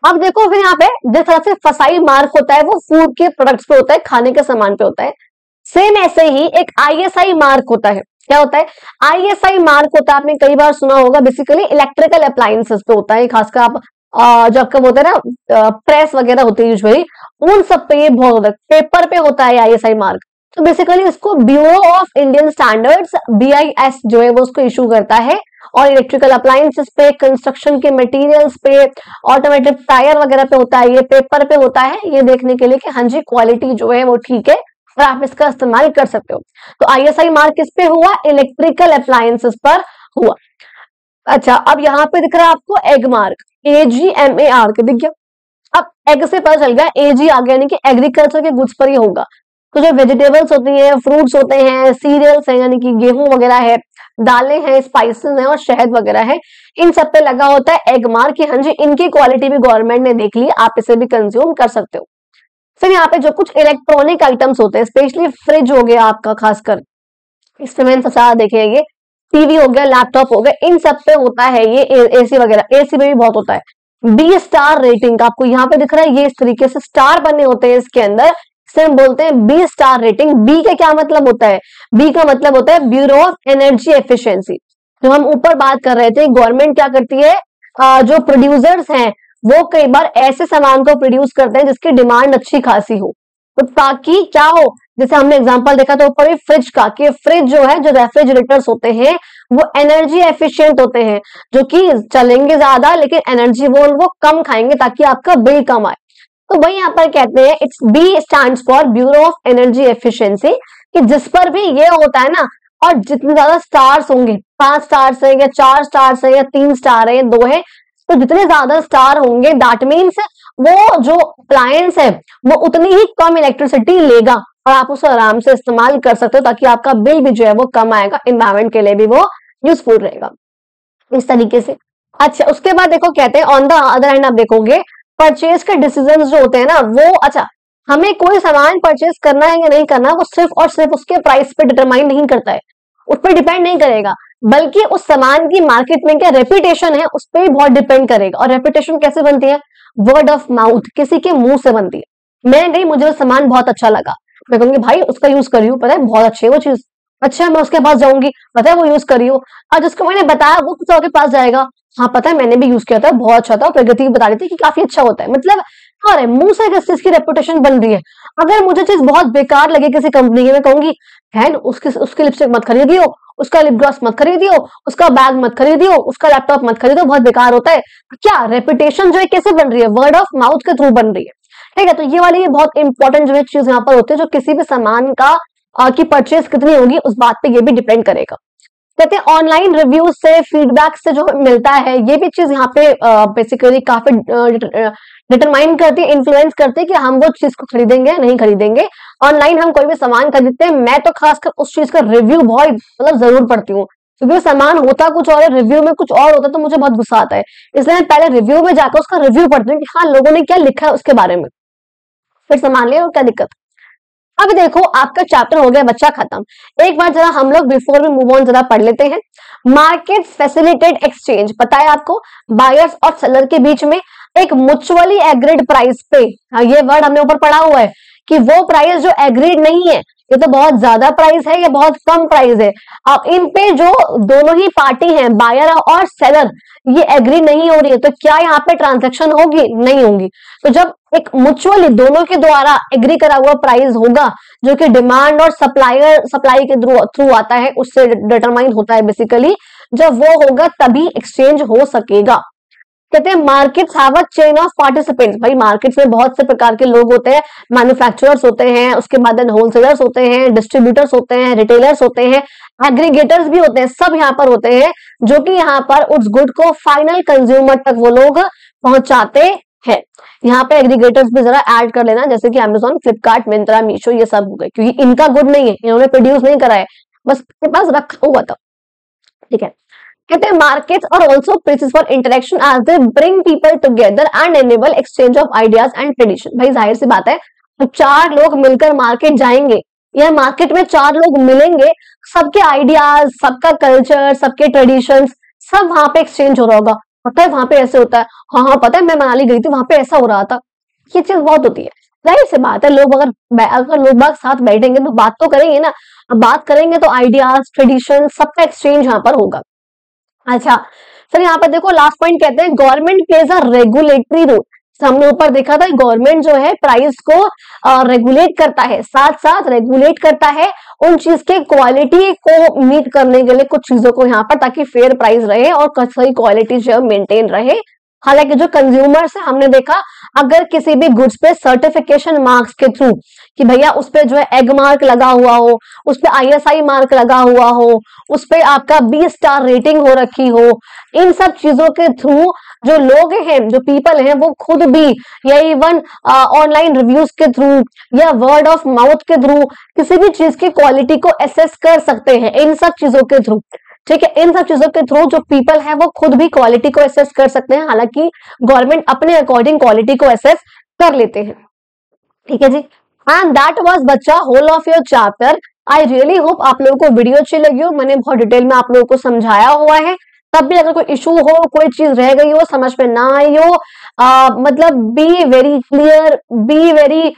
Speaker 1: अब देखो फिर यहाँ पे जिस तरह से फसाई मार्क होता है वो फूड के प्रोडक्ट्स पे होता है, खाने के सामान पे होता है, सेम ऐसे ही एक आईएसआई मार्क होता है। क्या होता है, आईएसआई मार्क होता है, आपने कई बार सुना होगा, बेसिकली इलेक्ट्रिकल अप्लायंसेस पे होता है, खासकर आप जो आपका होता है ना प्रेस वगैरह होती है यूजुअली, उन सब पे ये बहुत होता है। पेपर पे होता है आईएसआई मार्क। तो बेसिकली इसको bureau of Indian standards BIS जो है वो उसको इशू करता है, और इलेक्ट्रिकल अप्लायंसेस पे, कंस्ट्रक्शन के मटेरियल्स पे, ऑटोमेटिक टायर वगैरह पे होता है, ये पेपर पे होता है, ये देखने के लिए कि हाँ जी क्वालिटी जो है वो ठीक है और आप इसका इस्तेमाल कर सकते हो। तो आईएसआई मार्क किस पे हुआ, इलेक्ट्रिकल अप्लायंसेस पर हुआ। अच्छा अब यहाँ पे दिख रहा है आपको एग मार्क, AGMAR के दिख गया। अब एग से पता चल गया AG आ गया, यानी कि एग्रीकल्चर के गुड्स पर ही होगा। तो जो वेजिटेबल्स होती हैं, फ्रूट्स होते हैं, सीरियल्स हैं यानी कि गेहूं वगैरह है, दालें हैं, स्पाइसेस हैं और शहद वगैरह है, इन सब पे लगा होता है एग मार्क कि हाँ जी इनकी क्वालिटी भी गवर्नमेंट ने देख ली, आप इसे भी कंज्यूम कर सकते हो। फिर यहाँ पे जो कुछ इलेक्ट्रॉनिक आइटम्स होते हैं, स्पेशली फ्रिज हो गया आपका, खासकर इसमें मैंने सबसे ज्यादा देखे हैं, ये टीवी हो गया, लैपटॉप हो गया, इन सब पे होता है ये एसी वगैरह, एसी में भी बहुत होता है B स्टार रेटिंग। आपको यहाँ पे दिख रहा है ये इस तरीके से स्टार बने होते हैं इसके अंदर, इसे हम बोलते हैं B स्टार रेटिंग। B का क्या मतलब होता है, B का मतलब होता है ब्यूरो ऑफ एनर्जी एफिशिएंसी। जो हम ऊपर बात कर रहे थे, गवर्नमेंट क्या करती है, जो प्रोड्यूसर्स हैं वो कई बार ऐसे सामान को प्रोड्यूस करते हैं जिसकी डिमांड अच्छी खासी हो, तो ताकि क्या हो, जैसे हमने एग्जांपल देखा था ऊपर फ्रिज का, कि फ्रिज जो है, जो रेफ्रिजरेटर्स होते हैं वो एनर्जी एफिशिएंट होते हैं, जो कि चलेंगे ज्यादा लेकिन एनर्जी वो कम खाएंगे ताकि आपका बिल कम आए। तो वही यहाँ पर कहते हैं it's B stands for bureau of energy efficiency, कि जिस पर भी ये होता है ना, और जितने ज्यादा स्टार्स होंगे, 5 स्टार्स है या 4 स्टार्स है या 3 स्टार है या 2 है, तो जितने ज्यादा स्टार होंगे दैट मीन्स वो जो अप्लायंस है वो उतनी ही कम इलेक्ट्रिसिटी लेगा और आप उसे आराम से इस्तेमाल कर सकते हो, ताकि आपका बिल भी जो है वो कम आएगा, एनवायरमेंट के लिए भी वो यूजफुल रहेगा इस तरीके से। अच्छा, उसके बाद देखो कहते हैं ऑन द अदर हैंड आप देखोगे परचेज के डिसीजन जो होते हैं ना वो, अच्छा हमें कोई सामान परचेज करना है या नहीं करना वो सिर्फ और सिर्फ उसके प्राइस पे डिटरमाइन नहीं करता है, उस पर डिपेंड नहीं करेगा, बल्कि उस सामान की मार्केट में क्या रेपुटेशन है उस पर भी बहुत डिपेंड करेगा। और रेपुटेशन कैसे बनती है? वर्ड ऑफ माउथ, किसी के मुंह से बनती है। मैं गई, मुझे वो सामान बहुत अच्छा लगा, मैं कहूंगी भाई उसका यूज करियो, पता है बहुत अच्छी है वो चीज। अच्छा, मैं उसके पास जाऊंगी, पता है वो यूज करियो। आज उसको मैंने बताया वो किसी और के पास जाएगा, हाँ पता है मैंने भी यूज किया था बहुत अच्छा था, प्रगति बता रही थी कि काफी अच्छा होता है। मतलब और मुंह से किस चीज की रेपुटेशन बन रही है। अगर मुझे चीज बहुत बेकार लगे किसी कंपनी की, मैं कहूंगी है उसकी लिपस्टिक मत खरीदियो, उसका लिप ग्लॉस मत खरीदियो, उसका बैग मत खरीदियो, उसका लैपटॉप मत खरीदो, बहुत बेकार होता है। क्या रेपुटेशन जो है कैसे बन रही है? वर्ड ऑफ माउथ के थ्रू बन रही है। ठीक है, तो ये वाली बहुत इंपॉर्टेंट जो है चीज यहाँ पर होती है, जो किसी भी सामान का की परचेज कितनी होगी उस बात पे ये भी डिपेंड करेगा। कहते हैं ऑनलाइन रिव्यूज से, फीडबैक से जो मिलता है, ये भी चीज यहाँ पे बेसिकली काफी डिटरमाइन करती है, इन्फ्लुएंस करती है कि हम वो चीज को खरीदेंगे या नहीं खरीदेंगे। ऑनलाइन हम कोई भी सामान खरीदते हैं, मैं तो खासकर उस चीज का रिव्यू बहुत मतलब जरूर पढ़ती हूँ, क्योंकि सामान होता कुछ और है, रिव्यू में कुछ और होता है, तो मुझे बहुत गुस्सा आता है। इसलिए मैं पहले रिव्यू में जाकर उसका रिव्यू पढ़ती हूँ कि हाँ लोगों ने क्या लिखा है उसके बारे में, फिर सामान लिया और क्या दिक्कत। अब देखो आपका चैप्टर हो गया बच्चा खत्म। एक बार जरा हम लोग बिफोर में मूव ऑन जरा पढ़ लेते हैं। मार्केट फैसिलिटेड एक्सचेंज, पता है आपको बायर्स और सेलर के बीच में एक म्यूचुअली एग्रीड प्राइस पे, ये वर्ड हमने ऊपर पढ़ा हुआ है कि वो प्राइस जो एग्रीड नहीं है, ये तो बहुत ज्यादा प्राइस है या बहुत कम प्राइस है, अब इन पे जो दोनों ही पार्टी हैं बायर और सेलर ये एग्री नहीं हो रही है, तो क्या यहाँ पे ट्रांजैक्शन होगी? नहीं होगी। तो जब एक म्यूचुअली दोनों के द्वारा एग्री करा हुआ प्राइस होगा, जो कि डिमांड और सप्लाई के थ्रू आता है, उससे डिटरमाइन होता है बेसिकली, जब वो होगा तभी एक्सचेंज हो सकेगा। कहते हैं markets have a chain of participants, भाई मार्केट्स में बहुत से प्रकार के लोग होते हैं, मैन्युफैक्चरर्स होते हैं, उसके बाद होलसेलर्स होते हैं, डिस्ट्रीब्यूटर्स होते हैं, रिटेलर्स होते हैं, एग्रीगेटर्स भी होते हैं, सब यहाँ पर होते हैं, जो कि यहाँ पर उस गुड को फाइनल कंज्यूमर तक वो लोग पहुंचाते हैं। यहाँ पे एग्रीगेटर्स भी जरा ऐड कर लेना, जैसे कि अमेजोन, फ्लिपकार्ट, मिंत्रा, मीशो, ये सब हो गए, क्योंकि इनका गुड नहीं है, इन्होंने प्रोड्यूस नहीं करा है, बस के पास रखा हुआ था। ठीक है, कहते हैं markets are also places for interaction as they bring people together and enable exchange of ideas and tradition. भाई जाहिर सी बात है, तो 4 लोग मिलकर मार्केट जाएंगे या मार्केट में 4 लोग मिलेंगे, सबके आइडियाज, सबका कल्चर, सबके ट्रेडिशंस सब वहां पे एक्सचेंज हो रहा होगा। पता है वहां पे ऐसे होता है, हाँ पता है मैं मनाली गई थी वहां पे ऐसा हो रहा था, ये चीज बहुत होती है। जाहिर सी बात है, लोग अगर लोग बाग साथ बैठेंगे तो बात तो करेंगे ना, अब बात करेंगे तो आइडियाज, ट्रेडिशन, सबका एक्सचेंज यहाँ पर होगा। अच्छा सर, यहाँ पर देखो लास्ट पॉइंट कहते हैं government plays a regulatory role. हमने ऊपर देखा था गवर्नमेंट जो है प्राइस को रेगुलेट करता है, साथ साथ रेगुलेट करता है उन चीज के क्वालिटी को मीट करने के लिए कुछ चीजों को यहाँ पर, ताकि फेयर प्राइस रहे और सही क्वालिटी जो मेंटेन रहे। हालांकि जो कंज्यूमर्स है हमने देखा, अगर किसी भी गुड्स पे सर्टिफिकेशन मार्क्स के थ्रू कि भैया उस पे जो है एग मार्क लगा हुआ हो, उस पे ISI मार्क लगा हुआ हो, उस पे आपका 20 स्टार रेटिंग हो रखी हो, इन सब चीजों के थ्रू जो लोग हैं, जो पीपल हैं, वो खुद भी या इवन ऑनलाइन रिव्यूज के थ्रू या वर्ड ऑफ माउथ के थ्रू किसी भी चीज की क्वालिटी को एसेस कर सकते हैं, इन सब चीजों के थ्रू। ठीक है, इन सब चीजों के थ्रू जो पीपल है वो खुद भी क्वालिटी को एसेस कर सकते हैं, हालांकि गवर्नमेंट अपने अकॉर्डिंग क्वालिटी को एसेस कर लेते हैं। ठीक है जी, एंड दैट वाज बच्चा whole of your chapter. I really hope आप लोगों को वीडियो अच्छी लगी हो, मैंने बहुत डिटेल में आप लोगों को समझाया हुआ है। तब भी अगर कोई इशू हो, कोई चीज रह गई हो, समझ में ना आई हो, मतलब be very clear, be very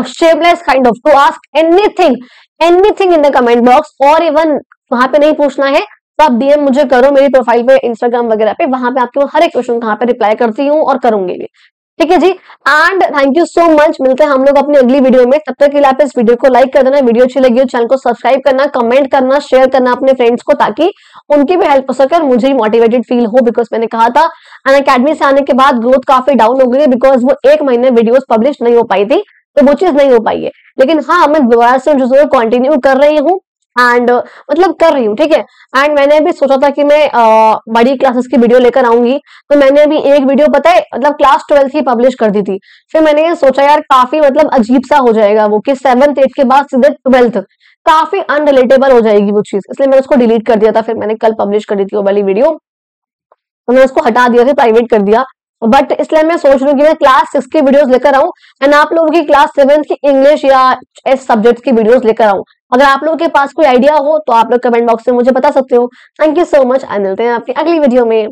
Speaker 1: shameless kind of to ask anything in the comment box, और इवन वहां पे नहीं पूछना है तो आप DM मुझे करो मेरी प्रोफाइल पे, इंस्टाग्राम वगैरह पे, वहां पे आपके हर एक क्वेश्चन कहाँ पे रिप्लाई करती हूँ और करूंगी भी। ठीक है जी। And thank you so much, मिलते हैं हम लोग अपनी अगली वीडियो में। तब तक के लिए आप इस वीडियो को लाइक कर देना, वीडियो अच्छी लगी हो चैनल को सब्सक्राइब करना, कमेंट करना, शेयर करना अपने फ्रेंड्स को, ताकि उनकी भी हेल्प हो सके और मुझे भी मोटिवेटेड फील हो। बिकॉज मैंने कहा था अनअकैडमी से आने के बाद ग्रोथ काफी डाउन हो गई है, बिकॉज वो 1 महीने वीडियोस पब्लिश नहीं हो पाई थी, तो वो चीज नहीं हो पाई है। लेकिन हाँ, मैं दोबारा से जो कंटिन्यू कर रही हूँ एंड मतलब कर रही हूँ, ठीक है। एंड मैंने भी सोचा था कि मैं बड़ी क्लासेस की वीडियो लेकर आऊंगी, तो मैंने अभी एक वीडियो पता है मतलब क्लास 12 की पब्लिश कर दी थी। फिर मैंने ये सोचा यार काफी मतलब अजीब सा हो जाएगा वो, कि 7th 8th के बाद सीधे 12th, काफी अनरिलेटेबल हो जाएगी वो चीज, इसलिए मैंने उसको डिलीट कर दिया था। फिर मैंने कल पब्लिश कर दी थी वो वाली वीडियो, तो मैं उसको हटा दिया था, प्राइवेट कर दिया। बट इसलिए मैं सोच रही हूँ कि मैं क्लास 6 की वीडियोस लेकर आऊं एंड आप लोगों की क्लास 7 की इंग्लिश या एस सब्जेक्ट की वीडियोस लेकर आऊं। अगर आप लोगों के पास कोई आइडिया हो तो आप लोग कमेंट बॉक्स में मुझे बता सकते हो। थैंक यू सो मच, मिलते हैं आपकी अगली वीडियो में।